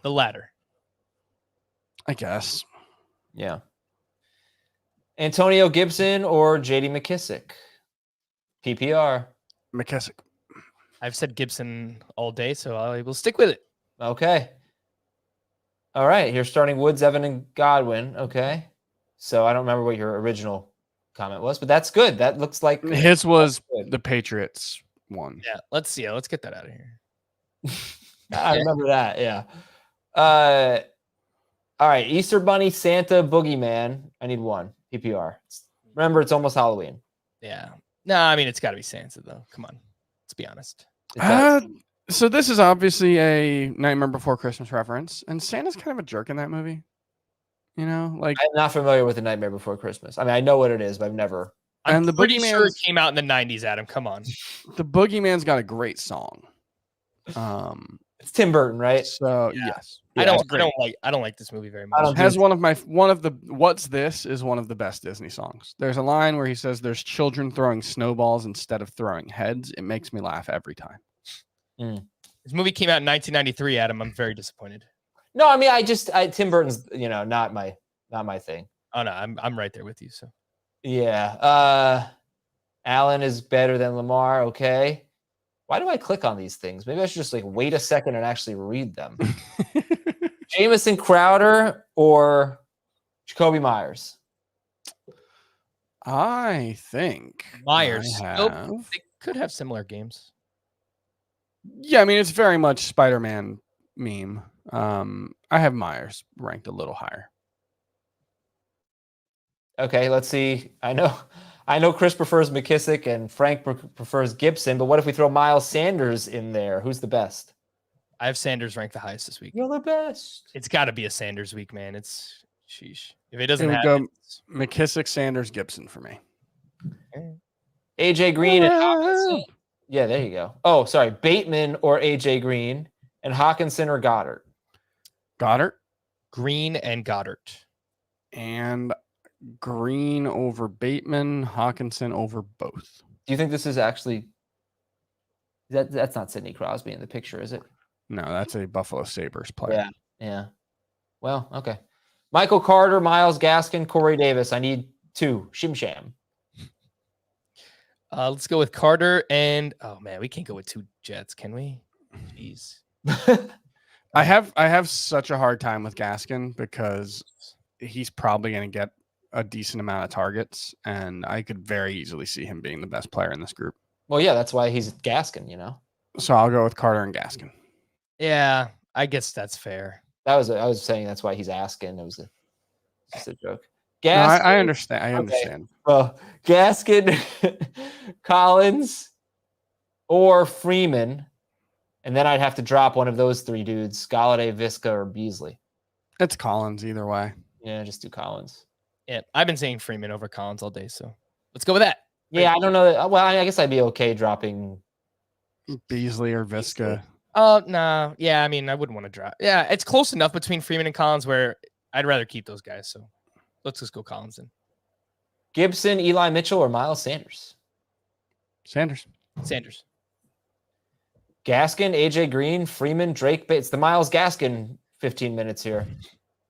The latter. I guess. Yeah. Antonio Gibson or JD McKissick? PPR. McKissick. I've said Gibson all day, so I will stick with it. Okay. All right. Here's starting Woods, Evan, and Godwin. Okay. So I don't remember what your original comment was, but that's good. That looks like His was the Patriots one. Yeah, let's get that out of here. I remember that. Yeah. All right. Easter Bunny, Santa, Boogeyman. I need one. PPR. Remember, it's almost Halloween. Yeah. No, I mean, it's got to be Santa, though. Come on. Let's be honest. So this is obviously a Nightmare Before Christmas reference, and Santa's kind of a jerk in that movie. You know, like I'm not familiar with The Nightmare Before Christmas. I mean, I know what it is, but I've never. I'm the pretty sure it Boogeyman's- came out in the 90s, Adam. Come on. the Boogeyman's got a great song. It's Tim Burton, right? So Yeah. yes, I it's don't like this movie very I much. don't has one of the What's This is one of the best Disney songs. There's a line where he says there's children throwing snowballs instead of throwing heads. It makes me laugh every time. This movie came out in 1993, Adam. I'm very disappointed. No, I mean, Tim Burton's, not my thing. Oh no, I'm right there with you. So Yeah. Allen is better than Lamar. Okay. Why do I click on these things? Maybe I should just wait a second and actually read them. Jameson, Crowder, or Jacoby Myers? I think Myers. I Nope. have- They could have similar games. Yeah, I mean it's very much Spider-Man meme. I have Myers ranked a little higher. Okay, let's see. I know Chris prefers McKissick and Frank prefers Gibson, but what if we throw Miles Sanders in there? Who's the best? I have Sanders ranked the highest this week. You're the best. It's got to be a Sanders week, man. It's sheesh. If it doesn't It would have go it, it's- McKissick, Sanders, Gibson for me. AJ Green and Hawkinson. Yeah, there you go. Oh, sorry. Bateman or AJ Green and Hawkinson or Goddard. Goddard Green and Goddard. and Green over Bateman, Hawkinson over both. Do you think this is actually that's not Sidney Crosby in the picture, is it? No, that's a Buffalo Sabres player. Yeah. Well, okay. Michael Carter, Miles Gaskin, Corey Davis. I need 2. Shim Sham. Let's go with Carter and oh man, we can't go with 2 Jets, can we? Jeez. I have such a hard time with Gaskin because he's probably going to get a decent amount of targets, and I could very easily see him being the best player in this group. Well, yeah, that's why he's Gaskin, So I'll go with Carter and Gaskin. Yeah, I guess that's fair. I was saying that's why he's asking. It was just a joke. No, Gaskin, I understand. I Okay. understand. Well, Gaskin, Collins, or Freeman, and then I'd have to drop one of those 3 dudes: Galladay, Visca, or Beasley. It's Collins either way. Yeah, just do Collins. Yeah, I've been saying Freeman over Collins all day, so let's go with that. Yeah, I don't know. Well, I guess I'd be okay dropping. Beasley or Visca. No. Yeah, I mean, I wouldn't want to drop. Yeah, it's close enough between Freeman and Collins where I'd rather keep those guys. So let's just go Collins then. Gibson, Eli Mitchell, or Miles Sanders? Sanders. Sanders. Gaskin, AJ Green, Freeman, Drake. It's the Miles Gaskin 15 minutes here.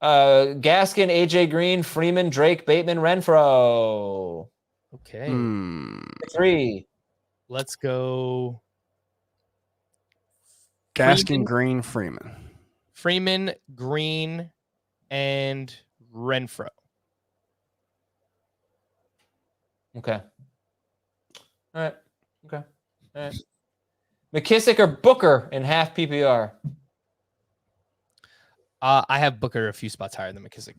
Gaskin, AJ Green, Freeman, Drake, Bateman, Renfro. Okay. 3. Let's go Gaskin, Freeman. Green, Freeman. Freeman, Green, and Renfro. Okay. All right. Okay. All right. McKissick or Booker in half PPR? I have Booker a few spots higher than McKissick.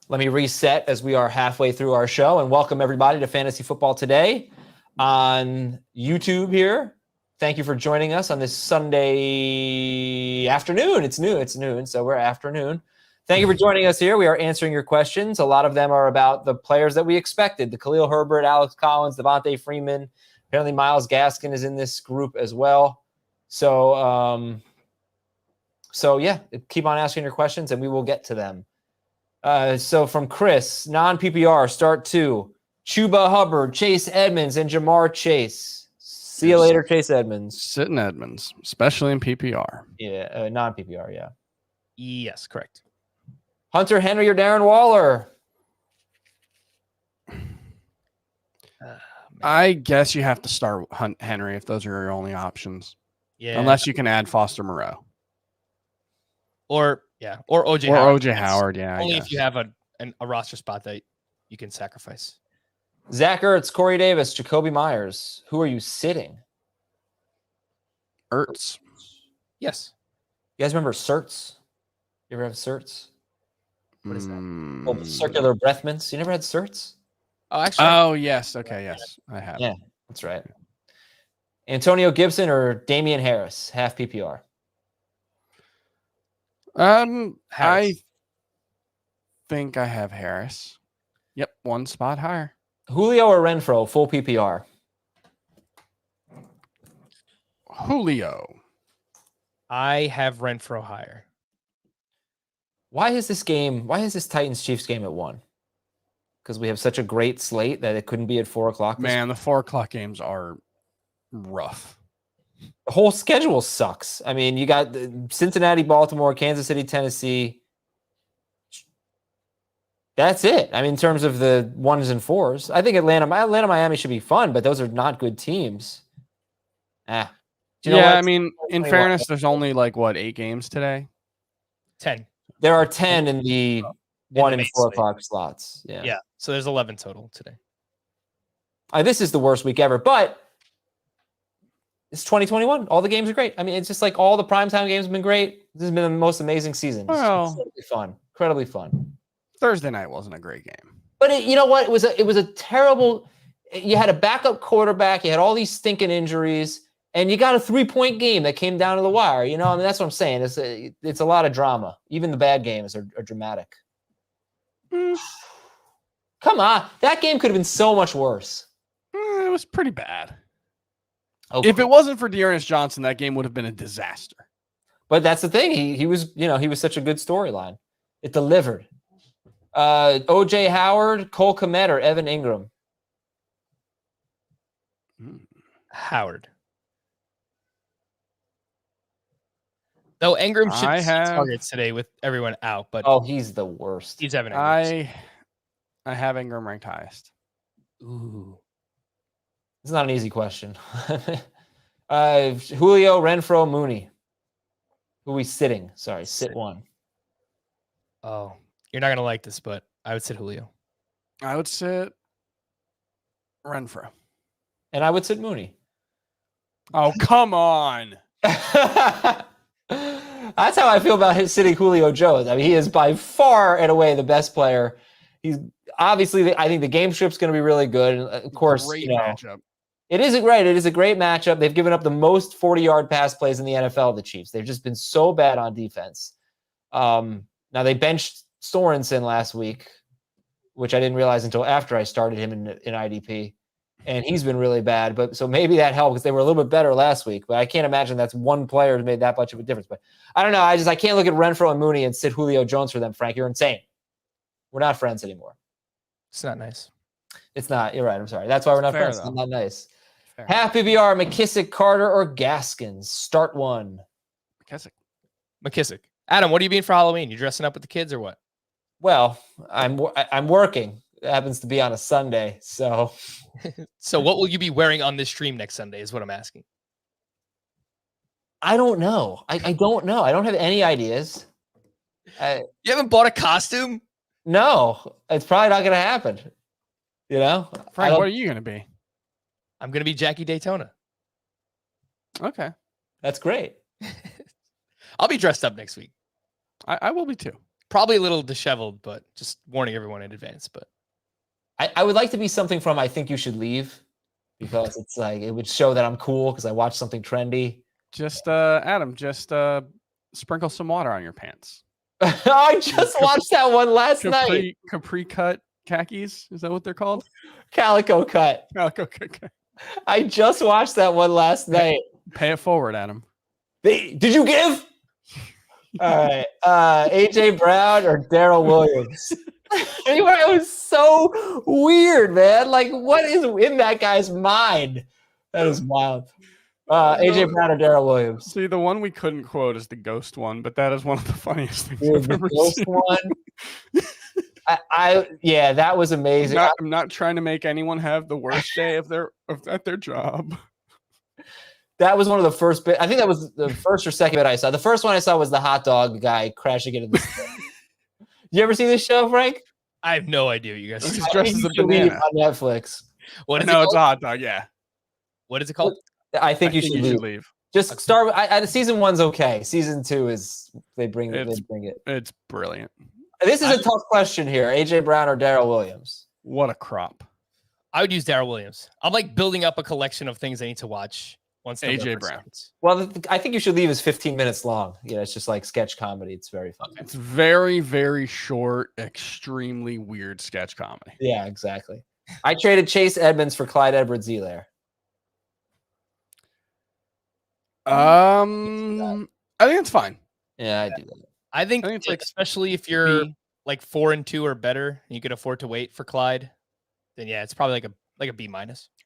Let me reset as we are halfway through our show and welcome everybody to Fantasy Football Today on YouTube here. Thank you for joining us on this Sunday afternoon. It's noon, so we're afternoon. Thank you for joining us here. We are answering your questions. A lot of them are about the players that we expected. The Khalil Herbert, Alex Collins, Devontae Freeman. Apparently Myles Gaskin is in this group as well. So, yeah, keep on asking your questions and we will get to them. So from Chris, non-PPR, start 2. Chuba Hubbard, Chase Edmonds, and Jamar Chase. See you later, Chase Edmonds. Sitting Edmonds, especially in PPR. Yeah, non-PPR, yeah. Yes, correct. Hunter Henry or Darren Waller? I guess you have to start Hunt Henry if those are your only options. Yeah. Unless you can add Foster Moreau. Or OJ or Howard. OJ Howard, yeah. Only if you have a roster spot that you can sacrifice. Zach Ertz, Corey Davis, Jacoby Myers. Who are you sitting? Ertz. Yes. You guys remember certs? You ever have certs? What is that? Oh, circular breath mints. You never had certs? Oh, actually. Oh, yes. Okay, yes. I have. Yeah, that's right. Antonio Gibson or Damien Harris, half PPR? Harris. I think I have Harris. Yep, one spot higher. Julio or Renfro, full PPR? Julio. I have Renfro higher. Why is this Titans-Chiefs game at 1? Because we have such a great slate that it couldn't be at 4 o'clock. Man, the 4 o'clock games are rough. The whole schedule sucks. I mean, you got Cincinnati, Baltimore, Kansas City, Tennessee. That's it. I mean, in terms of the 1s and 4s, I think Atlanta, Miami should be fun, but those are not good teams. Do you know what? I mean, in fairness, there's only 8 games today? 10. There are 10 in the 1 and 4 o'clock slots. Yeah. So there's 11 total today. This is the worst week ever, but it's 2021. All the games are great. I mean, it's just like all the primetime games have been great. This has been the most amazing season. Well, incredibly fun. Thursday night wasn't a great game. But you know what? It was a terrible. You had a backup quarterback. You had all these stinking injuries, and you got a 3-point game that came down to the wire. I mean, that's what I'm saying. It's a lot of drama. Even the bad games are dramatic. Come on, that game could have been so much worse. It was pretty bad. Okay. If it wasn't for Dearness Johnson, that game would have been a disaster. But that's the thing. He was such a good storyline. It delivered. OJ Howard, Cole Kmet, or Evan Ingram? Howard. Though Ingram should see targets today with everyone out, but he's the worst. He's Evan Ingram. I have Ingram ranked highest. Ooh. It's not an easy question. Julio, Renfro, Mooney. Who are we sitting? Sorry, sit 1. Oh, you're not going to like this, but I would sit Julio. I would sit Renfro. And I would sit Mooney. Oh, come on. That's how I feel about his sitting Julio Jones. I mean, he is by far and away the best player. He's obviously, I think the game script's going to be really good. And of course, great matchup. It is a great matchup. They've given up the most 40-yard pass plays in the NFL, the Chiefs. They've just been so bad on defense. Now they benched Sorensen last week, which I didn't realize until after I started him in IDP. And he's been really bad. But so maybe that helped because they were a little bit better last week. But I can't imagine that's one player who made that much of a difference. But I don't know. I can't look at Renfro and Mooney and sit Julio Jones for them, Frank. You're insane. We're not friends anymore. It's not nice. It's not. You're right. I'm sorry. That's why we're not friends. Though. It's not nice. Fair. Half PPR, McKissick, Carter, or Gaskins. Start 1. McKissick. Adam, what are you being for Halloween? You dressing up with the kids or what? Well, I'm working. It happens to be on a Sunday, so. So what will you be wearing on this stream next Sunday is what I'm asking. I don't know. I don't know. I don't have any ideas. You haven't bought a costume? No, it's probably not going to happen. You know? Frank, what are you going to be? I'm going to be Jackie Daytona. Okay. That's great. I'll be dressed up next week. I will be too. Probably a little disheveled, but just warning everyone in advance. But I would like to be something from I Think You Should Leave, because it's like it would show that I'm cool because I watched something trendy. Just Adam, sprinkle some water on your pants. I just watched that one last night. Capri cut khakis. Is that what they're called? Calico cut. Calico cut. I just watched that one last night. Pay it forward, Adam. Did you give? All right. AJ Brown or Daryl Williams? Anyway, it was so weird, man. Like, what is in that guy's mind? That is wild. AJ Brown or Daryl Williams? See, the one we couldn't quote is the ghost one, but that is one of the funniest things Dude, I've ever seen. One. Yeah, that was amazing. I'm not trying to make anyone have the worst day at their job. That was one of the first bit. I think that was the first or second bit I saw. The first one I saw was the hot dog guy crashing into the store. You ever see this show, Frank? I have no idea what you guys He's are dressed as a banana on Netflix. What is it No, called? it's a hot dog. Yeah. What is it called? I think you should leave. Just start. Season 1's okay. Season 2 is they bring it. It's brilliant. This is a tough question here. AJ Brown or Daryl Williams? What a crop. I would use Daryl Williams. I'm like building up a collection of things I need to watch once AJ Brown. Well, I think you should leave is 15 minutes long. Yeah, it's just like sketch comedy. It's very fun. It's very, very short, extremely weird sketch comedy. Yeah, exactly. I traded Chase Edmonds for Clyde Edwards-Helaire. I think it's fine. Yeah, I do that. I think it's like, especially if you're like 4-2 or better, and you can afford to wait for Clyde, then yeah, it's probably like a B-.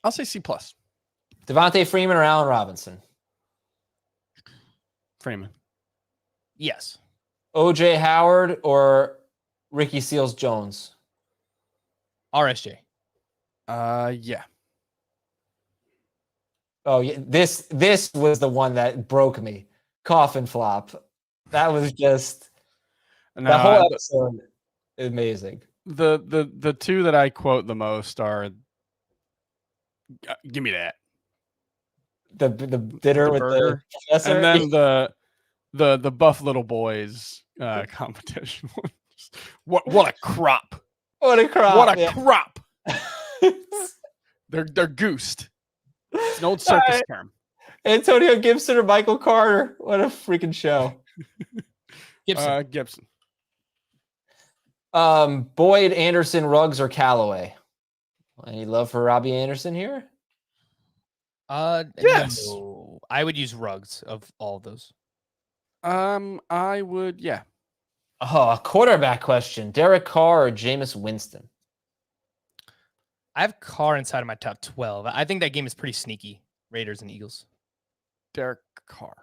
I'll say C+. Devontae Freeman or Allen Robinson? Freeman. Yes. OJ Howard or Ricky Seals-Jones? RSJ. Yeah. Oh yeah, this was the one that broke me. Coffin flop. That was just the whole episode. Amazing. The two that I quote the most are give me that. The dinner with burger. the professor. And then the Buff Little Boys competition one. What a crop. What a crop. What a crop. They're goosed. It's an old circus term. Antonio Gibson or Michael Carter? What a freaking show. Gibson. Boyd, Anderson, Ruggs, or Callaway? Any love for Robbie Anderson here? Yes. No. I would use Ruggs of all of those. I would, yeah. Oh, a quarterback question. Derek Carr or Jameis Winston? I have Carr inside of my top 12. I think that game is pretty sneaky. Raiders and Eagles. Derek Carr.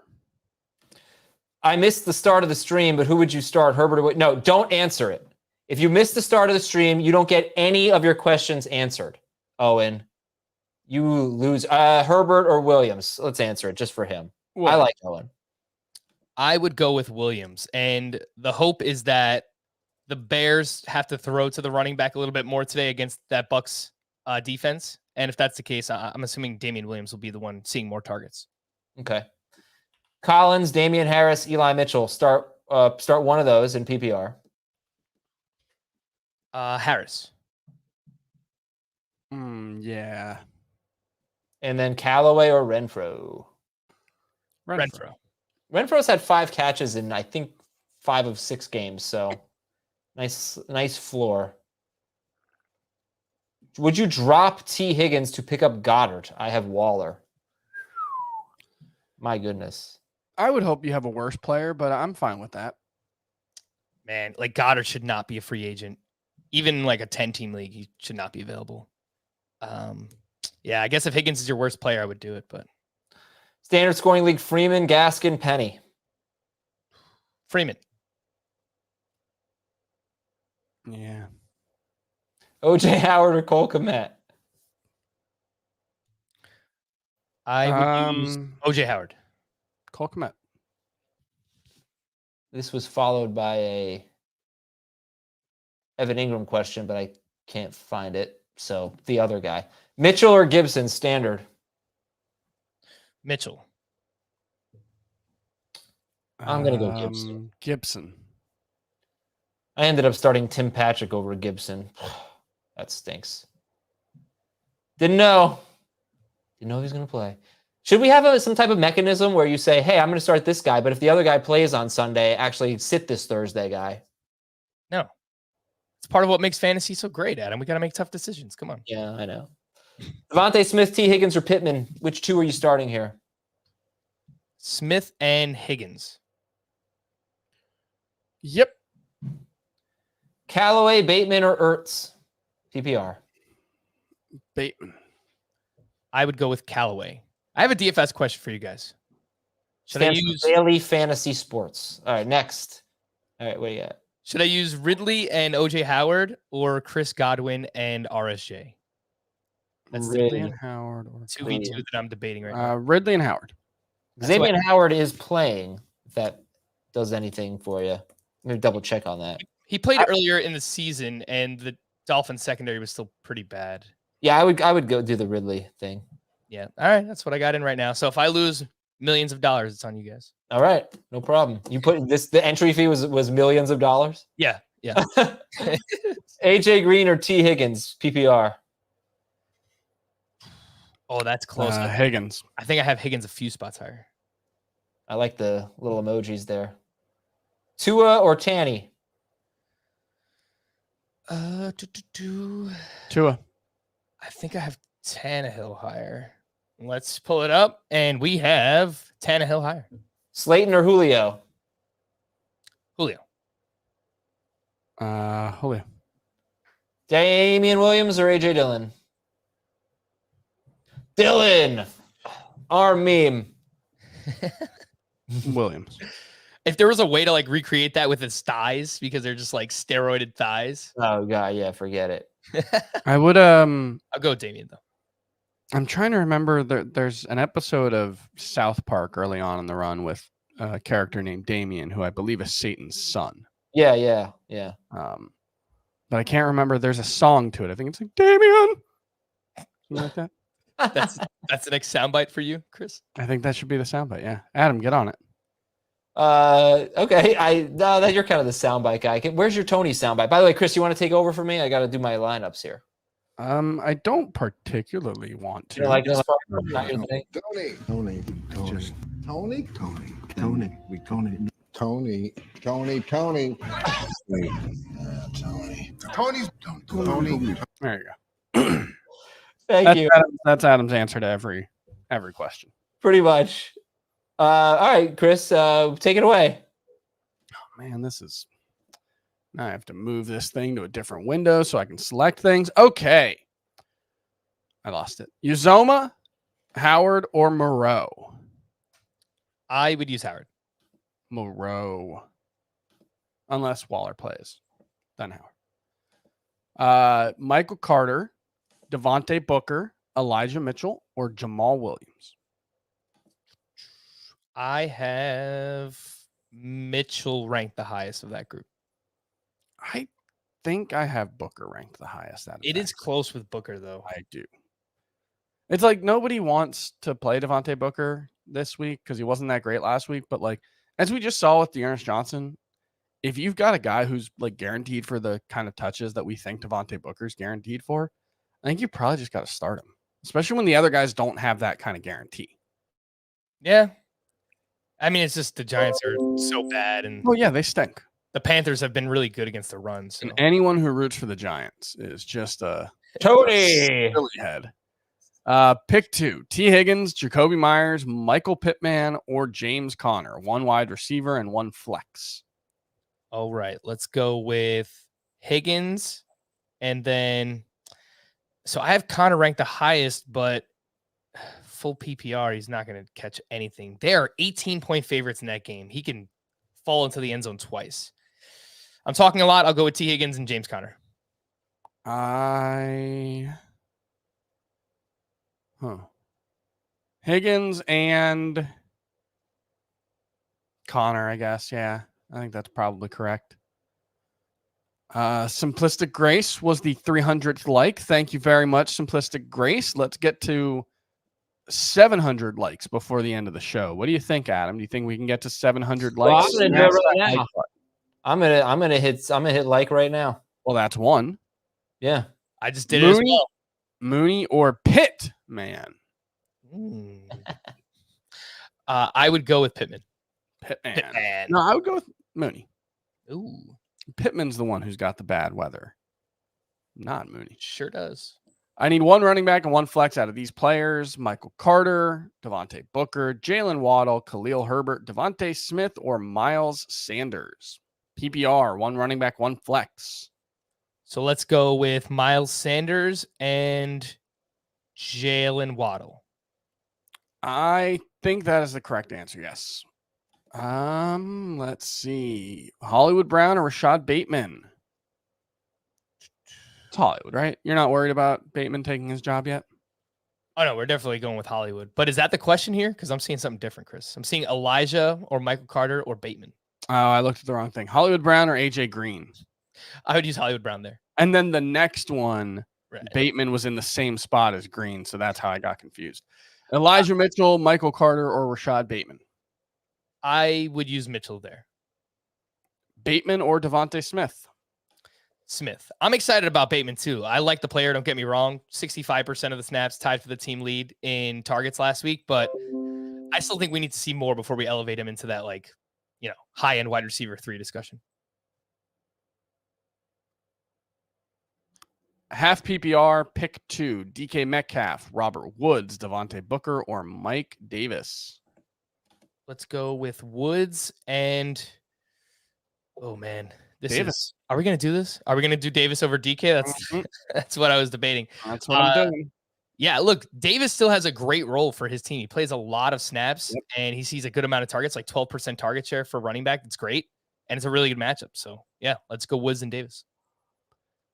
I missed the start of the stream, but who would you start? Herbert or no, don't answer it. If you missed the start of the stream, you don't get any of your questions answered. Owen, you lose. Herbert or Williams? Let's answer it just for him. Well, I like Owen. I would go with Williams. And the hope is that the Bears have to throw to the running back a little bit more today against that Bucs defense. And if that's the case, I'm assuming Damien Williams will be the one seeing more targets. Okay. Collins, Damien Harris, Eli Mitchell. Start one of those in PPR. Harris. Yeah. And then Callaway or Renfro? Renfro's had 5 catches in, I think, 5 of 6 games. So nice floor. Would you drop T. Higgins to pick up Goddard? I have Waller. My goodness. I would hope you have a worse player, but I'm fine with that. Man, like Goddard should not be a free agent. Even like a 10-team league, he should not be available. Yeah, I guess if Higgins is your worst player, I would do it. But standard scoring league: Freeman, Gaskin, Penny. Freeman. Yeah. OJ Howard or Cole Kmet? I would use OJ Howard. Cole Kmet. This was followed by a Evan Ingram question, but I can't find it. So the other guy. Mitchell or Gibson, standard? Mitchell. I'm going to go Gibson. Gibson. I ended up starting Tim Patrick over Gibson. That stinks. Didn't know he was going to play. Should we have some type of mechanism where you say, hey, I'm going to start this guy, but if the other guy plays on Sunday, actually sit this Thursday guy? No. It's part of what makes fantasy so great, Adam. We got to make tough decisions. Come on. Yeah, I know. Devontae Smith, T. Higgins, or Pittman? Which two are you starting here? Smith and Higgins. Yep. Callaway, Bateman, or Ertz? PPR. Bateman. I would go with Callaway. I have a DFS question for you guys. Should I use Daily Fantasy Sports? All right, next. All right, what do you got? Should I use Ridley and OJ Howard or Chris Godwin and RSJ? That's Ridley and Howard. Or 2v2 that I'm debating right now. Ridley and Howard. Damien Howard is playing, if that does anything for you. I'm going to double check on that. He played earlier in the season, and the Dolphins secondary was still pretty bad. Yeah, I would go do the Ridley thing. Yeah. All right. That's what I got in right now. So if I lose millions of dollars, it's on you guys. All right. No problem. You put this, the entry fee was millions of dollars? Yeah. Yeah. AJ Green or T. Higgins, PPR? Oh, that's close. Higgins. I think I have Higgins a few spots higher. I like the little emojis there. Tua or Tanny? Tua. I think I have Tannehill higher. Let's pull it up, and we have Tannehill higher. Slayton or Julio? Julio. Julio. Damien Williams or AJ Dillon? Dillon, our meme. Williams. If there was a way to like recreate that with his thighs, because they're just like steroided thighs. Oh god, yeah, forget it. I would I'll go with Damien though. I'm trying to remember there's an episode of South Park early on in the run with a character named Damien, who I believe is Satan's son. Yeah. But I can't remember. There's a song to it. I think it's like Damien. Something like that. That's the next soundbite for you, Chris. I think that should be the soundbite. Yeah, Adam, get on it. Okay. That you're kind of the soundbite guy. Where's your Tony soundbite? By the way, Chris, you want to take over for me? I got to do my lineups here. I don't particularly want to. You know, like this part, Tony. There you go. Thank you. That's Adam's answer to every question. Pretty much. All right, Chris, take it away. Oh man, now I have to move this thing to a different window so I can select things. Okay. I lost it. Uzoma, Howard, or Moreau? I would use Howard. Moreau. Unless Waller plays. Then Howard. Michael Carter, Devontae Booker, Elijah Mitchell, or Jamal Williams? I have Mitchell ranked the highest of that group. I think I have Booker ranked the highest. It is close with Booker, though. I do. It's like nobody wants to play Devontae Booker this week because he wasn't that great last week. But like, as we just saw with Dearness Johnson, if you've got a guy who's like guaranteed for the kind of touches that we think Devontae Booker's guaranteed for, I think you probably just got to start him, especially when the other guys don't have that kind of guarantee. Yeah. I mean, it's just the Giants are so bad. And well, yeah, they stink. The Panthers have been really good against the run. So. And anyone who roots for the Giants is just a Tony silly head. Pick 2: T. Higgins, Jacoby Myers, Michael Pittman, or James Conner. One wide receiver and one flex. All right, let's go with Higgins. And then, so I have Conner ranked the highest, but full PPR, he's not going to catch anything. They are 18-point favorites in that game. He can fall into the end zone twice. I'm talking a lot. I'll go with T. Higgins and James Conner. Higgins and Conner, I guess. Yeah, I think that's probably correct. Simplistic Grace was the 300th like. Thank you very much, Simplistic Grace. Let's get to 700 likes before the end of the show. What do you think, Adam? Do you think we can get to 700 likes? I'm gonna do it right now. I'm gonna hit like right now. Well, that's one. Yeah, I just did it as well. Mooney or Pitt, man. I would go with Pittman. Pittman. No, I would go with Mooney. Ooh, Pittman's the one who's got the bad weather, not Mooney. sure does. I need one running back and one flex out of these players: Michael Carter, Devontae Booker, Jalen Waddle, Khalil Herbert, Devontae Smith, or Miles Sanders. PPR, one running back, one flex. So let's go with Miles Sanders and Jalen Waddle. I think that is the correct answer, yes. Let's see. Hollywood Brown or Rashad Bateman? It's Hollywood, right? You're not worried about Bateman taking his job yet? Oh, no, we're definitely going with Hollywood. But is that the question here? Because I'm seeing something different, Chris. I'm seeing Elijah or Michael Carter or Bateman. Oh, I looked at the wrong thing. Hollywood Brown or AJ Green? I would use Hollywood Brown there. And then the next one, Right. Bateman was in the same spot as Green, so that's how I got confused. Elijah Mitchell, Michael Carter, or Rashad Bateman? I would use Mitchell there. Bateman or Devontae Smith? Smith. I'm excited about Bateman too. I like the player. Don't get me wrong. 65% of the snaps, tied for the team lead in targets last week, but I still think we need to see more before we elevate him into that, like, high-end wide receiver 3 discussion. Half PPR, pick 2, DK Metcalf, Robert Woods, Devontae Booker, or Mike Davis. Let's go with Woods and oh man, Davis. Are we gonna do this? Are we gonna do Davis over DK? That's what I was debating. That's what I'm doing. Yeah, look, Davis still has a great role for his team. He plays a lot of snaps and he sees a good amount of targets, like 12% target share for running back. That's great. And it's a really good matchup. So yeah, let's go Woods and Davis.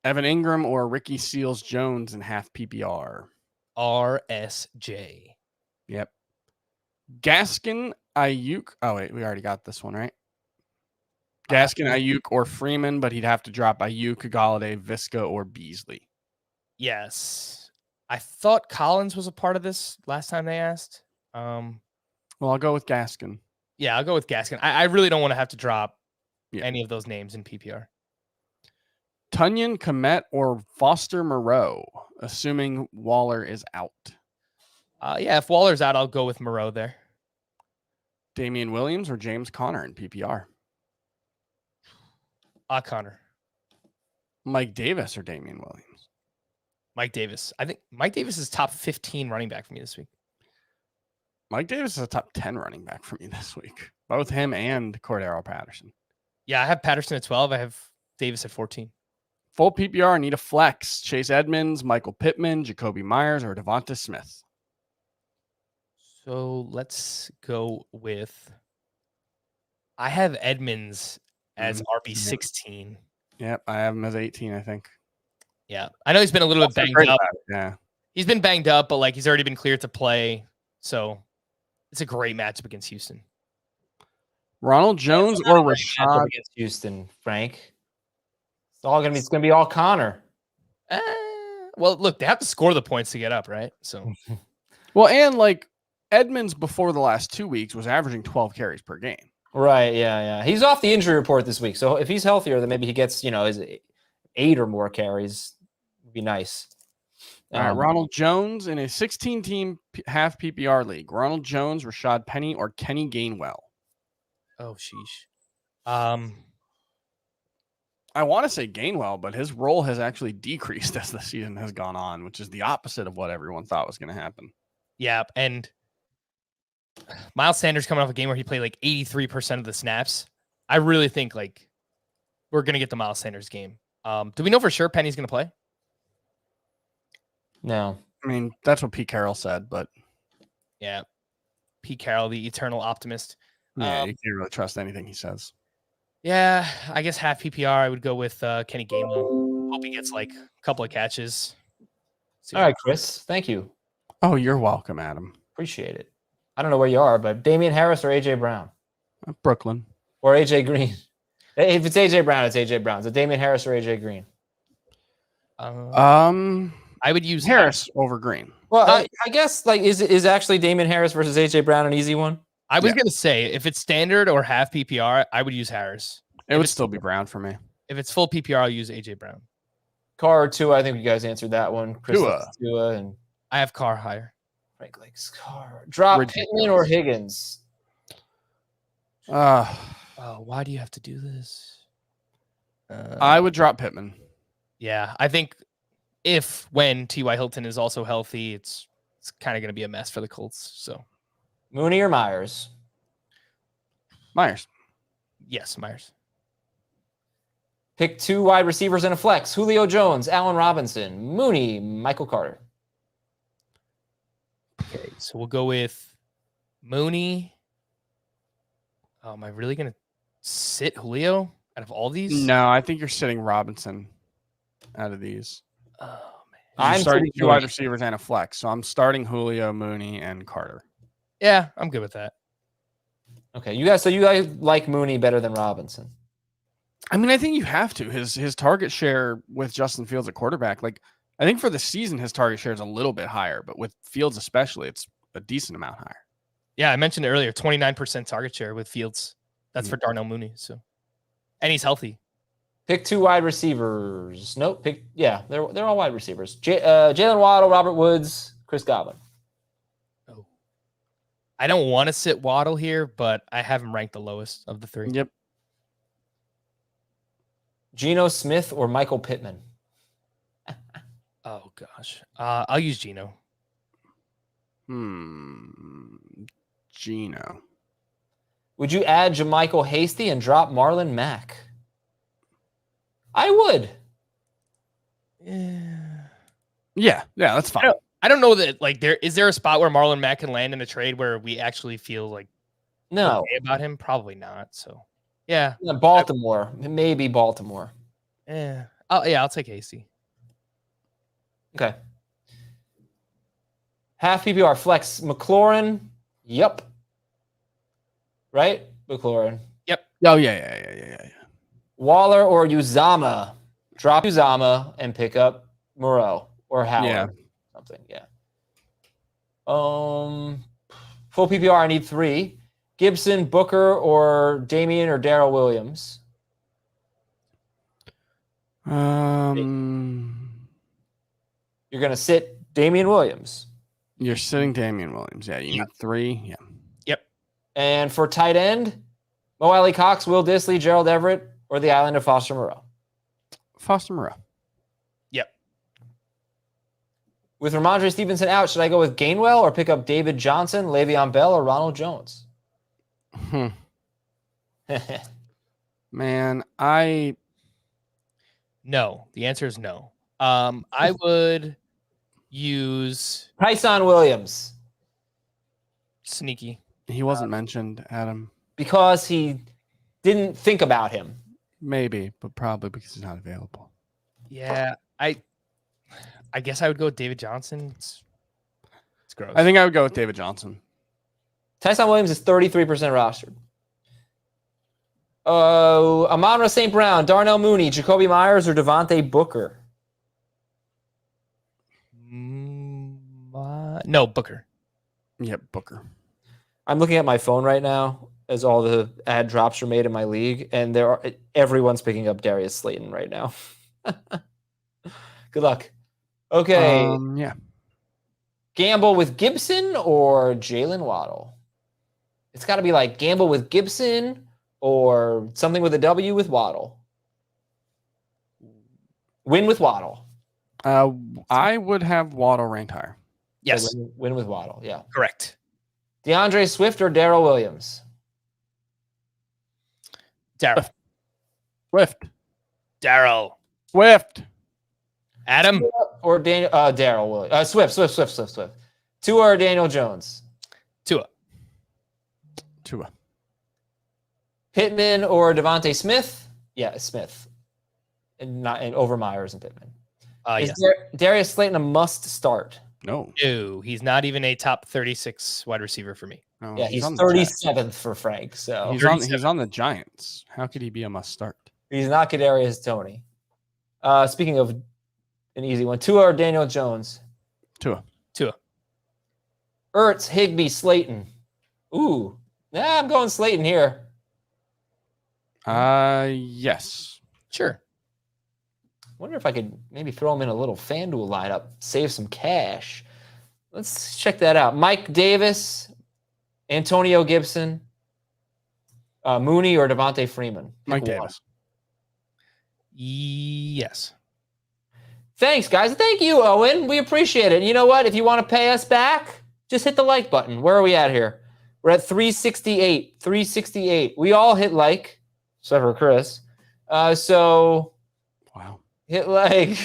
Evan Ingram or Ricky Seals-Jones in half PPR. RSJ. Yep. Gaskin, Ayuk. Oh, wait, we already got this one, right? Gaskin, Ayuk, or Freeman, but he'd have to drop Ayuk, Galladay, Visca, or Beasley. Yes. I thought Collins was a part of this last time they asked. Well, I'll go with Gaskin. Yeah, I'll go with Gaskin. I really don't want to have to drop Yeah. any of those names in PPR. Tunyon, Komet, or Foster Moreau, assuming Waller is out. Yeah, if Waller's out, I'll go with Moreau there. Damian Williams or James Conner in PPR. Connor. Mike Davis or Damian Williams. Mike Davis. I think Mike Davis is top 15 running back for me this week. Mike Davis is a top 10 running back for me this week. Both him and Cordero Patterson. Yeah, I have Patterson at 12. I have Davis at 14. Full PPR, need a flex. Chase Edmonds, Michael Pittman, Jacoby Myers, or Devonta Smith. So let's go with. I have Edmonds as RB16. Yep, I have him as 18, I think. Yeah, I know he's been a little bit banged up. Yeah, he's been banged up, but like he's already been cleared to play. So it's a great matchup against Houston. Ronald Jones or Rashad against Houston, Frank. It's gonna be all Connor. Well, look, they have to score the points to get up, right? So, well, and like Edmonds before the last 2 weeks was averaging 12 carries per game. Right. Yeah. He's off the injury report this week, so if he's healthier, then maybe he gets his 8 or more carries. Would be nice. All right, Ronald Jones in a 16-team half PPR league. Ronald Jones, Rashad Penny, or Kenny Gainwell. Oh, sheesh. I want to say Gainwell, but his role has actually decreased as the season has gone on, which is the opposite of what everyone thought was going to happen. Yeah, and Miles Sanders coming off a game where he played like 83% of the snaps. I really think like we're going to get the Miles Sanders game. Do we know for sure Penny's going to play? No. I mean, that's what Pete Carroll said, but yeah, Pete Carroll, the eternal optimist. Yeah, you can't really trust anything he says. Yeah, I guess half PPR, I would go with Kenny Gainwell. Hope he gets like a couple of catches. All right, Chris. Thank you. Oh, you're welcome, Adam. Appreciate it. I don't know where you are, but Damien Harris or AJ Brown? Brooklyn. Or AJ Green? If it's AJ Brown, it's AJ Brown. Is it Damien Harris or AJ Green? I would use Harris over Green. Well, I guess like is actually Damien Harris versus AJ Brown an easy one? I was going to say, if it's standard or half PPR, I would use Harris. It would still be Brown for me. If it's full PPR, I'll use AJ Brown. Carr or Tua, I think you guys answered that one. Chris Tua, and I have Carr higher. Frank likes Carr. Drop Ridiculous. Pittman or Higgins. Oh, why do you have to do this? I would drop Pittman. Yeah, I think when T.Y. Hilton is also healthy, it's kind of going to be a mess for the Colts. So Mooney or Myers? Myers. yes, Myers. Pick 2 wide receivers in a flex. Julio Jones, Allen Robinson, Mooney, Michael Carter. Okay, so we'll go with Mooney. Oh, am I really going to sit Julio out of all these? No, I think you're sitting Robinson out of these. Oh, man. I'm starting sitting 2 wide Mooney. receivers and a flex. So I'm starting Julio, Mooney, and Carter. Yeah, I'm good with that. Okay, you guys like Mooney better than Robinson. I mean, I think you have to. His target share with Justin Fields at quarterback, like I think for the season, his target share is a little bit higher, but with Fields especially, it's a decent amount higher. Yeah, I mentioned it earlier, 29% target share with Fields. That's for Darnell Mooney. So, and he's healthy. Pick 2 wide receivers. Nope. They're all wide receivers. Jalen Waddle, Robert Woods, Chris Godwin. Oh, I don't want to sit Waddle here, but I have him ranked the lowest of the 3. Yep. Geno Smith or Michael Pittman. Oh gosh, I'll use Geno. Geno. Would you add JaMychal Hasty and drop Marlon Mack? I would. Yeah, that's fine. I don't know that is there a spot where Marlon Mack can land in a trade where we actually feel like No. okay about him? Probably not. So yeah, Baltimore. Maybe Baltimore. I'll take Hasty. Okay. Half PPR flex. McLaurin. Yep. Right? McLaurin. Yep. Oh yeah. Waller or Uzama. Drop Uzama and pick up Moreau or Howard. Yeah. Something. Yeah. Full PPR, I need 3. Gibson, Booker, or Damien or Darrell Williams. You're gonna sit Damien Williams. You're sitting Damien Williams. Yeah, you need 3. Yeah. Yep. And for tight end, Mo Alley Cox, Will Dissly, Gerald Everett, or the island of Foster Moreau. Foster Moreau. Yep. With Ramondre Stevenson out, should I go with Gainwell or pick up David Johnson, Le'Veon Bell, or Ronald Jones? Man, No. The answer is no. I would use Tyson Williams. sneaky. he wasn't mentioned, Adam. Because he didn't think about him. Maybe, but probably because he's not available. Yeah, I guess I would go with David Johnson. It's gross. I think I would go with David Johnson. Tyson Williams is 33% rostered. Amon-Ra St. Brown, Darnell Mooney, Jacoby Myers, or Devontae Booker? No, Booker. Yep, Booker. I'm looking at my phone right now as all the ad drops are made in my league, and everyone's picking up Darius Slayton right now. Good luck. Okay. Yeah. Gamble with Gibson or Jalen Waddle? It's got to be like gamble with Gibson or something with a W with Waddle. Win with Waddle. I would have Waddle ranked higher. Yes, So win with Waddle. Yeah. correct. DeAndre Swift or Darrell Williams? Darryl. Swift. Adam. Or Darrell Williams? Swift. Tua or Daniel Jones? Tua. Pittman or Devontae Smith? Yeah, Smith. And over Myers and Pittman. Yes. Darius Slayton a must start? No. No, he's not even a top 36 wide receiver for me. No, Yeah, he's on the 37th for Frank. So He's on the Giants. How could he be a must start? he's not Kadarius Toney. Speaking of an easy one, Tua or Daniel Jones? Tua. Ertz, Higbee, Slayton. Ooh, I'm going Slayton here. Yes. Sure. Wonder if I could maybe throw him in a little FanDuel lineup, save some cash. Let's check that out. Mike Davis, Antonio Gibson, Mooney, or Devontae Freeman. Pick Mike one. Davis. Yes. Thanks, guys. Thank you, Owen. We appreciate it. And you know what? If you want to pay us back, just hit the like button. Where are we at here? We're at 368. 368. We all hit like, except for Chris. So Wow. hit like.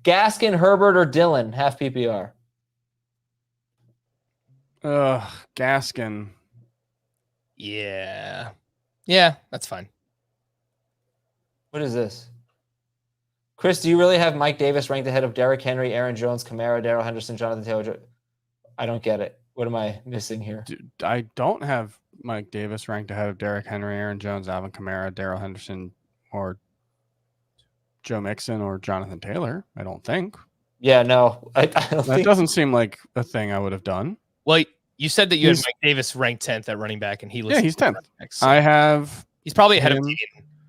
Gaskin, Herbert, or Dylan, half PPR. Gaskin. Yeah, that's fine. What is this? Chris, do you really have Mike Davis ranked ahead of Derrick Henry, Aaron Jones, Kamara, Darrell Henderson, Jonathan Taylor? I don't get it. What am I missing here? Dude, I don't have Mike Davis ranked ahead of Derrick Henry, Aaron Jones, Alvin Kamara, Darrell Henderson, or Joe Mixon, or Jonathan Taylor. I don't think. Yeah, no. I don't That think doesn't seem like a thing I would have done. Well, you said that you had Mike Davis ranked 10th at running back, and he Yeah, he's 10th. So I have. he's probably ahead of him.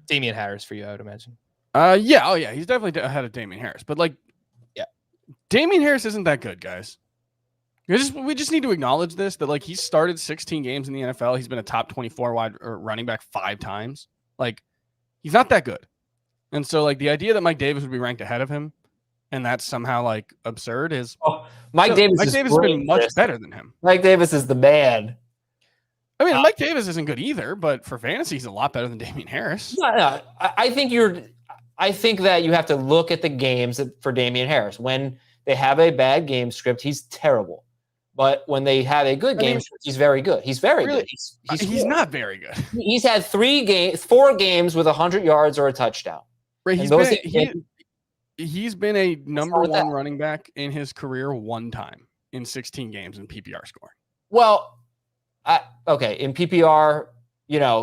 Damien Harris for you, I would imagine. Yeah. Oh, yeah. He's definitely ahead of Damien Harris. But yeah, Damien Harris isn't that good, guys. We just need to acknowledge this, that he's started 16 games in the NFL. He's been a top 24 wide running back 5 times. He's not that good. And so the idea that Mike Davis would be ranked ahead of him and that's somehow absurd is Mike Davis has been much better than him. Mike Davis is the man. I mean, Mike Davis isn't good either, but for fantasy, he's a lot better than Damien Harris. No. I think that you have to look at the games for Damien Harris. When they have a bad game script, he's terrible. But when they have a good game script, he's very good. He's very good. He's not very good. He's had 4 games with 100 yards or a touchdown. Right. He's been a number 1 running back in his career 1 time in 16 games in PPR scoring. Well, in PPR,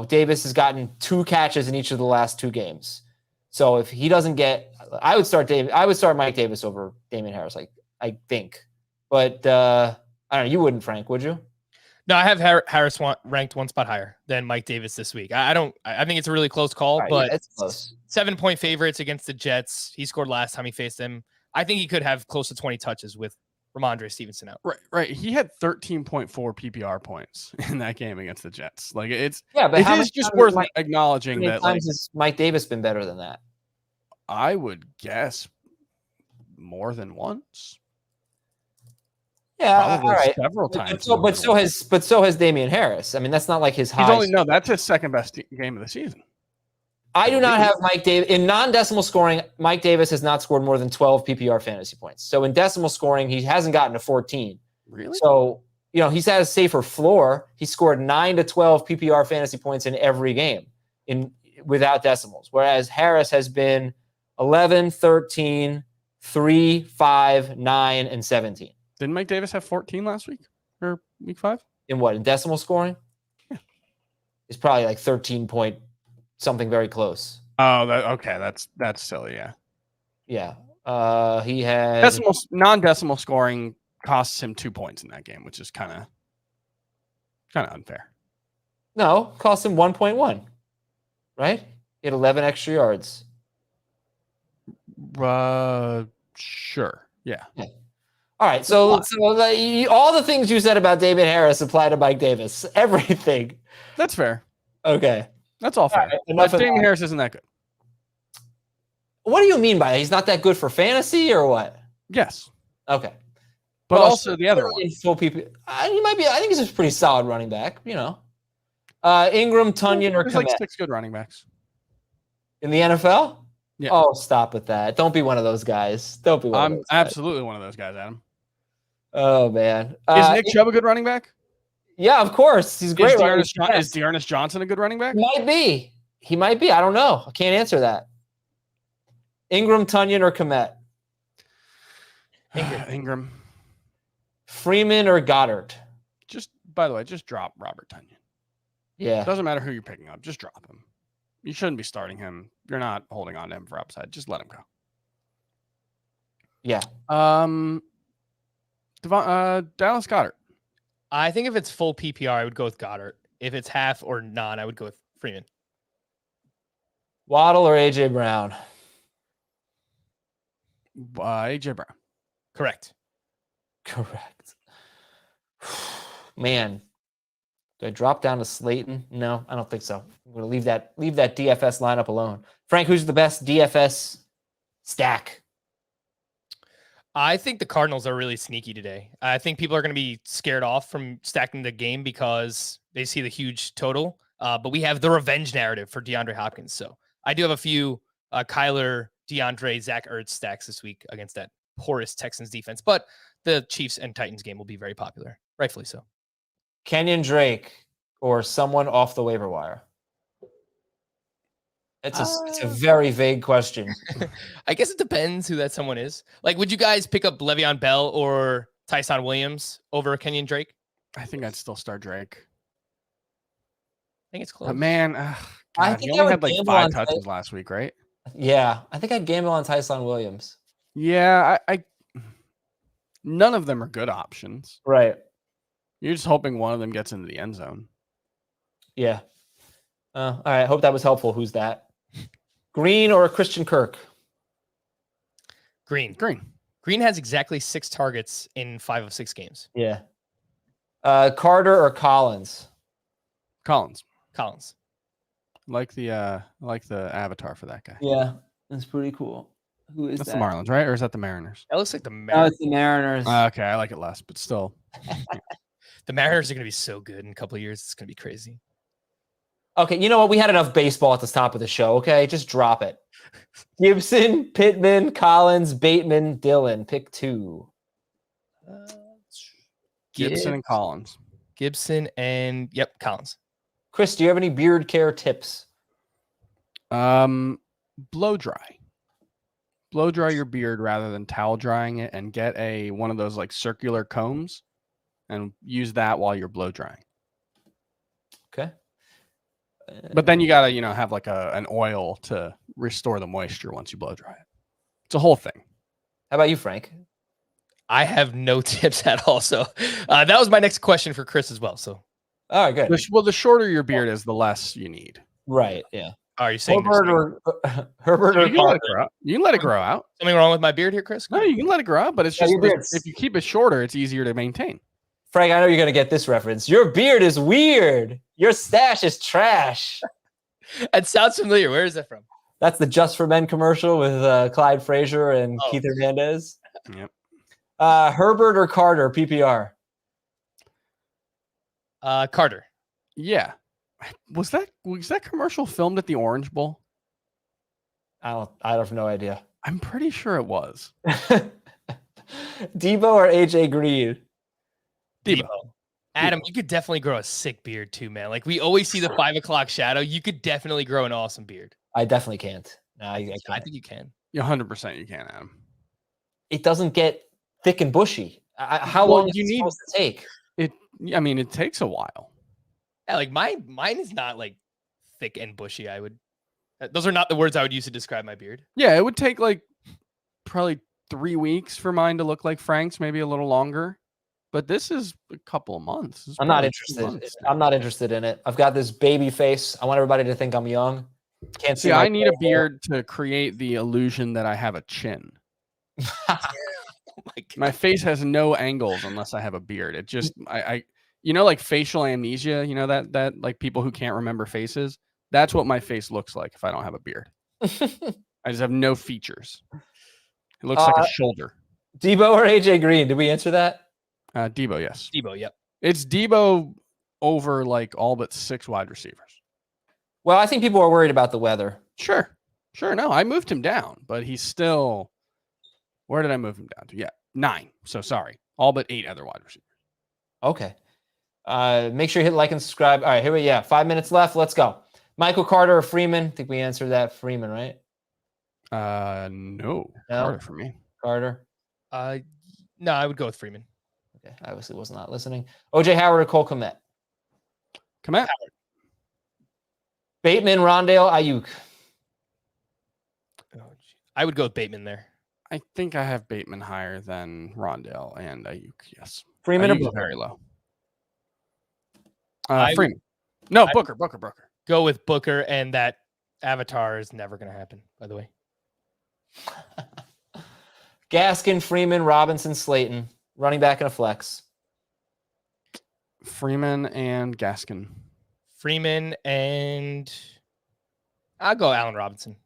Davis has gotten 2 catches in each of the last 2 games. So if he doesn't get, I would start Mike Davis over Damien Harris, I think. But I don't know. You wouldn't, Frank, would you? No, I have Harris ranked 1 spot higher than Mike Davis this week. I think it's a really close call, but it's close. 7-point favorites against the Jets. He scored last time he faced them. I think he could have close to 20 touches with Ramondre Stevenson out. Right. He had 13.4 PPR points in that game against the Jets. But it is just worth acknowledging that. How many times has Mike Davis been better than that? I would guess more than once. Yeah, probably all right. Several times. But so has Damien Harris. I mean, that's not like his high. That's his second best game of the season. I do not have Mike Davis in non-decimal scoring. Mike Davis has not scored more than 12 PPR fantasy points. So in decimal scoring, he hasn't gotten to 14. Really? So he's had a safer floor. He scored 9 to 12 PPR fantasy points in every game without decimals. Whereas Harris has been 11, 13, 3, 5, 9, and 17. Didn't Mike Davis have 14 last week or week 5? In what? In decimal scoring? Yeah. It's probably 13 point something very close. Oh, okay. That's silly. Yeah. Yeah. He had non-decimal scoring costs him 2 points in that game, which is kind of unfair. No, cost him 1.1. Right? He had 11 extra yards. Sure. Yeah. All right. So all the things you said about Damien Harris apply to Mike Davis. Everything. That's fair. Okay. That's all fair. But Damien Harris isn't that good. What do you mean by that? He's not that good for fantasy or what? Yes. Okay. But also the other one. He might be. I think he's a pretty solid running back. Ingram, Tunyon, or Kmet. 6 good running backs In the NFL? Yeah. Oh, stop with that. Don't be one of those guys. I'm absolutely one of those guys, Adam. Oh, man. Is Nick Chubb a good running back? Yeah, of course. He's great. Is Dearness Johnson a good running back? He might be. I don't know. I can't answer that. Ingram, Tunyon, or Kmet? Ingram. Freeman or Goddard? By the way, just drop Robert Tunyon. Yeah. Doesn't matter who you're picking up. Just drop him. You shouldn't be starting him. You're not holding on to him for upside. Just let him go. Yeah. Dallas Goedert. I think if it's full PPR, I would go with Goddard. If it's half or non, I would go with Freeman. Waddle or AJ Brown? AJ Brown. Correct. Correct. Man, do I drop down to Slayton? No, I don't think so. I'm going to leave that DFS lineup alone. Frank, who's the best DFS stack? I think the Cardinals are really sneaky today. I think people are going to be scared off from stacking the game because they see the huge total. But we have the revenge narrative for DeAndre Hopkins. So I do have a few Kyler, DeAndre, Zach Ertz stacks this week against that porous Texans defense. But the Chiefs and Titans game will be very popular, rightfully so. Kenyon Drake or someone off the waiver wire? It's a very vague question. I guess it depends who that someone is. Like, would you guys pick up Le'Veon Bell or Tyson Williams over Kenyon Drake? I think I'd still start Drake. I think it's close. But man, I he think only I had would like gamble 5 on touches last week, right? Yeah, I think I'd gamble on Tyson Williams. Yeah, I none of them are good options. Right. You're just hoping one of them gets into the end zone. Yeah. All right. Hope that was helpful. Who's that? Green or Christian Kirk? Green. Green. Green has exactly 6 targets in 5 of 6 games. Yeah. Carter or Collins? Collins. Collins. Like the avatar for that guy. Yeah, that's pretty cool. Who is That's that? the Marlins, right? Or is that the Mariners? That looks like the No, Mariners. it's the Mariners. Okay, I like it less, but still. The Mariners are going to be so good in a couple of years. It's going to be crazy. Okay, you know what? We had enough baseball at the top of the show, okay? Just drop it. Gibson, Pittman, Collins, Bateman, Dillon. Pick 2. Gibson and Collins. Gibson and, Collins. Chris, do you have any beard care tips? Blow dry. Blow dry your beard rather than towel drying it, and get one of those like circular combs and use that while you're blow drying. Okay. But then you gotta, have like an oil to restore the moisture once you blow dry it. It's a whole thing. How about you, Frank? I have no tips at all. So that was my next question for Chris as well. So, All right, good. The shorter your beard is, the less you need. Right, yeah. are you saying Herbert or You can let Carter? it grow out. You can let it grow out. something wrong with my beard here, Chris? No, you can let it grow out, but it's Yeah, just your beard's- if you keep it shorter, it's easier to maintain. Frank, I know you're going to get this reference. Your beard is weird. Your stash is trash. It sounds familiar. Where is that from? That's the Just for Men commercial with Clyde Frazier and Keith Hernandez. Yep. Herbert or Carter, PPR? Carter. Yeah. Was that commercial filmed at the Orange Bowl? I have no idea. I'm pretty sure it was. Debo or AJ Green? Debo. Adam, you could definitely grow a sick beard too, man. Like we always see the 5 o'clock shadow. You could definitely grow an awesome beard. I definitely can't. No, I I can't. think you can. Yeah, 100% you can, Adam. It doesn't get thick and bushy. How Well, long is you it need- supposed to take? It takes a while. Yeah, like mine is not like thick and bushy. Those are not the words I would use to describe my beard. Yeah, it would take like probably 3 weeks for mine to look like Frank's, maybe a little longer. But this is a couple of months. This is I'm not probably 2 interested. months. I'm not interested in it. I've got this baby face. I want everybody to think I'm young. Can't see. See, my I need a gray hair. beard to create the illusion that I have a chin. Oh my God. My face has no angles unless I have a beard. It just I like facial amnesia, that like people who can't remember faces. That's what my face looks like if I don't have a beard. I just have no features. It looks like a shoulder. Debo or AJ Green? Did we answer that? Debo, yes. Debo, yep. It's Debo over like all but 6 wide receivers. Well, I think people are worried about the weather. Sure. No, I moved him down, but he's still. Where did I move him down to? Yeah, 9. So sorry, all but 8 other wide receivers. Okay. Make sure you hit like and subscribe. All right, here we 5 minutes left. Let's go. Michael Carter or Freeman? I think we answered that. Freeman, right? No. No? Harder for me. Carter. No, I would go with Freeman. Okay, I obviously was not listening. OJ Howard or Cole Kmet? Come out. Bateman, Rondale, Ayuk. I would go with Bateman there. I think I have Bateman higher than Rondale and Ayuk. Yes. Freeman or Ayuk is Booker? very low. I- Freeman. No, I- Booker. Go with Booker, and that avatar is never going to happen, by the way. Gaskin, Freeman, Robinson, Slayton. Running back and a flex. Freeman and Gaskin. Freeman and I'll go Allen Robinson.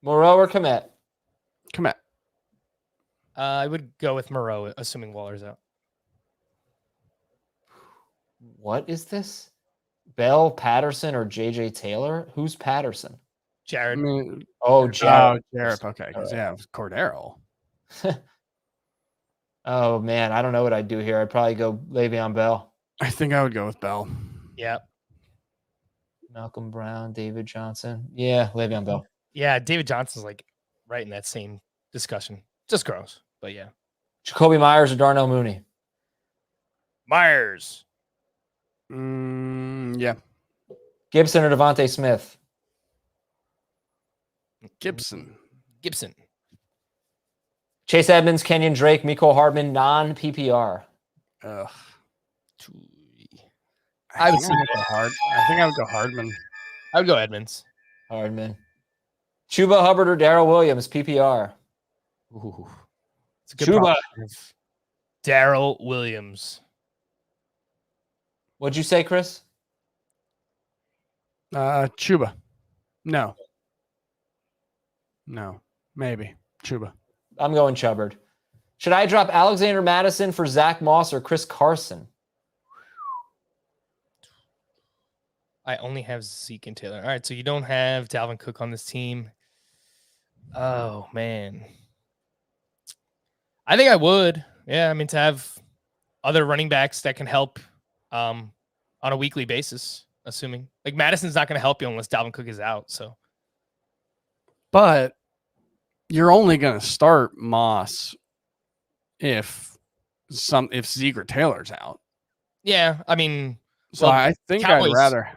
Moreau or Kmet? Kmet. I would go with Moreau, assuming Waller's out. What is this? Bell, Patterson, or JJ Taylor? Who's Patterson? Jared. Oh, Jared. Jared. Okay, because yeah, it was Cordero. Oh man, I don't know what I'd do here. I'd probably go Le'Veon Bell. I think I would go with Bell. Yeah. Malcolm Brown, David Johnson. Yeah, Le'Veon Bell. Yeah, David Johnson's like right in that same discussion. Just gross, but yeah. Jacoby Myers or Darnell Mooney? Myers. Yeah. Gibson or Devontae Smith? Gibson. Chase Edmonds, Kenyon Drake, Mecole Hardman, non-PPR. Ugh. I would think I would go Hardman. I would go Edmonds. Hardman. Chuba Hubbard or Darrell Williams, PPR. Ooh. It's a good Chuba. Darrell Williams. What'd you say, Chris? Chuba. No. Maybe. Chuba. I'm going Chubbard. Should I drop Alexander Madison for Zach Moss or Chris Carson? I only have Zeke and Taylor. All right, so you don't have Dalvin Cook on this team. Oh, man. I think I would. Yeah, I mean, to have other running backs that can help on a weekly basis, assuming. Like, Madison's not going to help you unless Dalvin Cook is out, so. But you're only going to start Moss if Zeke or Taylor's out. Yeah, I mean. So I think I'd rather.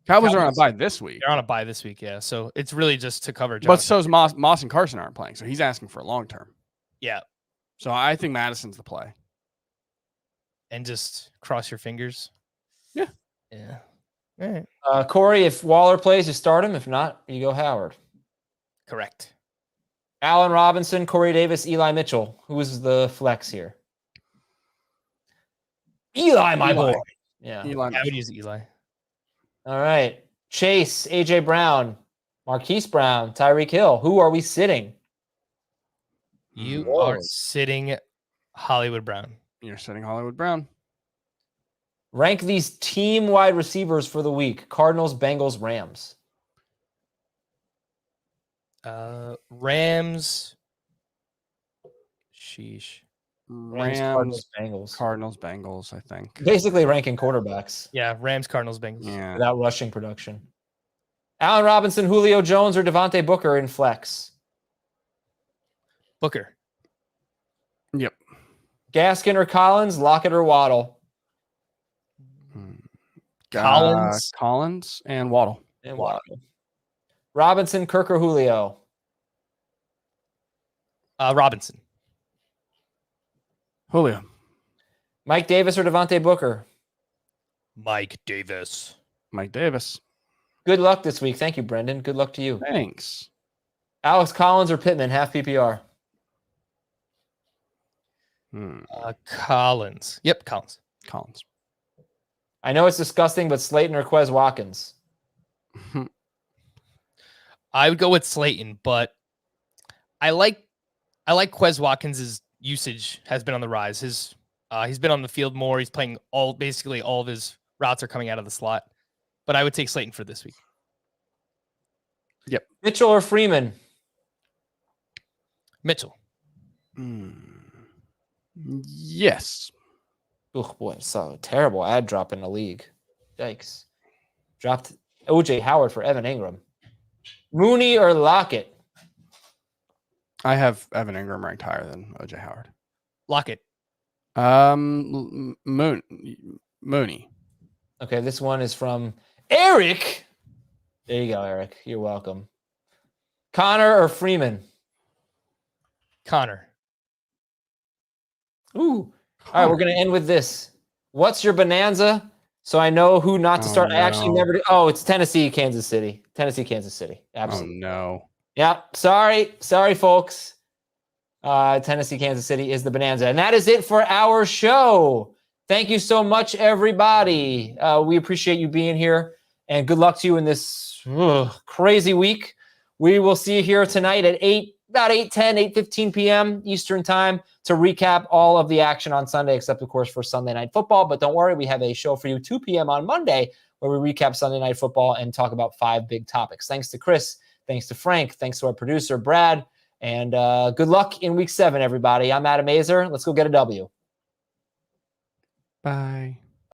Cowboys are on a bye this week. They're on a bye this week, yeah. So it's really just to cover. But so's Moss and Carson aren't playing, so he's asking for a long term. Yeah. So I think Madison's the play. And just cross your fingers. Yeah. Yeah. All right. Corey, if Waller plays, you start him. If not, you go Howard. Correct. Allen Robinson, Corey Davis, Eli Mitchell. Who is the flex here? Eli, my boy. Yeah. I would use Eli. All right. Chase, AJ Brown, Marquise Brown, Tyreek Hill. Who are we sitting? You are sitting Hollywood Brown. You're sitting Hollywood Brown. Rank these team wide receivers for the week. Cardinals, Bengals, Rams. Rams. Sheesh. Rams, Bengals. Cardinals, Bengals, I think. Basically ranking quarterbacks. Yeah, Rams, Cardinals, Bengals. Yeah. Without rushing production. Allen Robinson, Julio Jones, or Devontae Booker in flex? Booker. Yep. Gaskin or Collins, Lockett or Waddle? Collins and Waddle. And Waddle. Robinson, Kirk or Julio? Robinson. Julio. Mike Davis or Devontae Booker? Mike Davis. Mike Davis. Good luck this week. Thank you, Brendan. Good luck to you. Thanks. Alex Collins or Pittman, half PPR? Collins. Yep, Collins. I know it's disgusting, but Slayton or Quez Watkins? I would go with Slayton, but I like Quez Watkins' usage has been on the rise. He's been on the field more. He's playing basically all of his routes are coming out of the slot. But I would take Slayton for this week. Yep. Mitchell or Freeman? Mitchell. Yes. Oh boy, so terrible ad drop in the league. Yikes. Dropped OJ Howard for Evan Ingram. Mooney or Lockett? I have Evan Ingram ranked higher than OJ Howard. Lockett. Mooney. Okay, this one is from Eric. There you go, Eric. You're welcome. Connor or Freeman? Connor. Ooh. All right, we're going to end with this. What's your bonanza? So I know who not to start. No. I actually never do. Oh, it's Tennessee, Kansas City. Tennessee, Kansas City. Absolutely. Oh, no. Yeah. Sorry, folks. Tennessee, Kansas City is the bonanza. And that is it for our show. Thank you so much, everybody. We appreciate you being here, and good luck to you in this crazy week. We will see you here tonight at 8:15 p.m. Eastern time to recap all of the action on Sunday, except, of course, for Sunday Night Football. But don't worry, we have a show for you 2 p.m. on Monday where we recap Sunday Night Football and talk about 5 big topics. Thanks to Chris. Thanks to Frank. Thanks to our producer, Brad. And good luck in Week 7, everybody. I'm Adam Azer. Let's go get a W. Bye.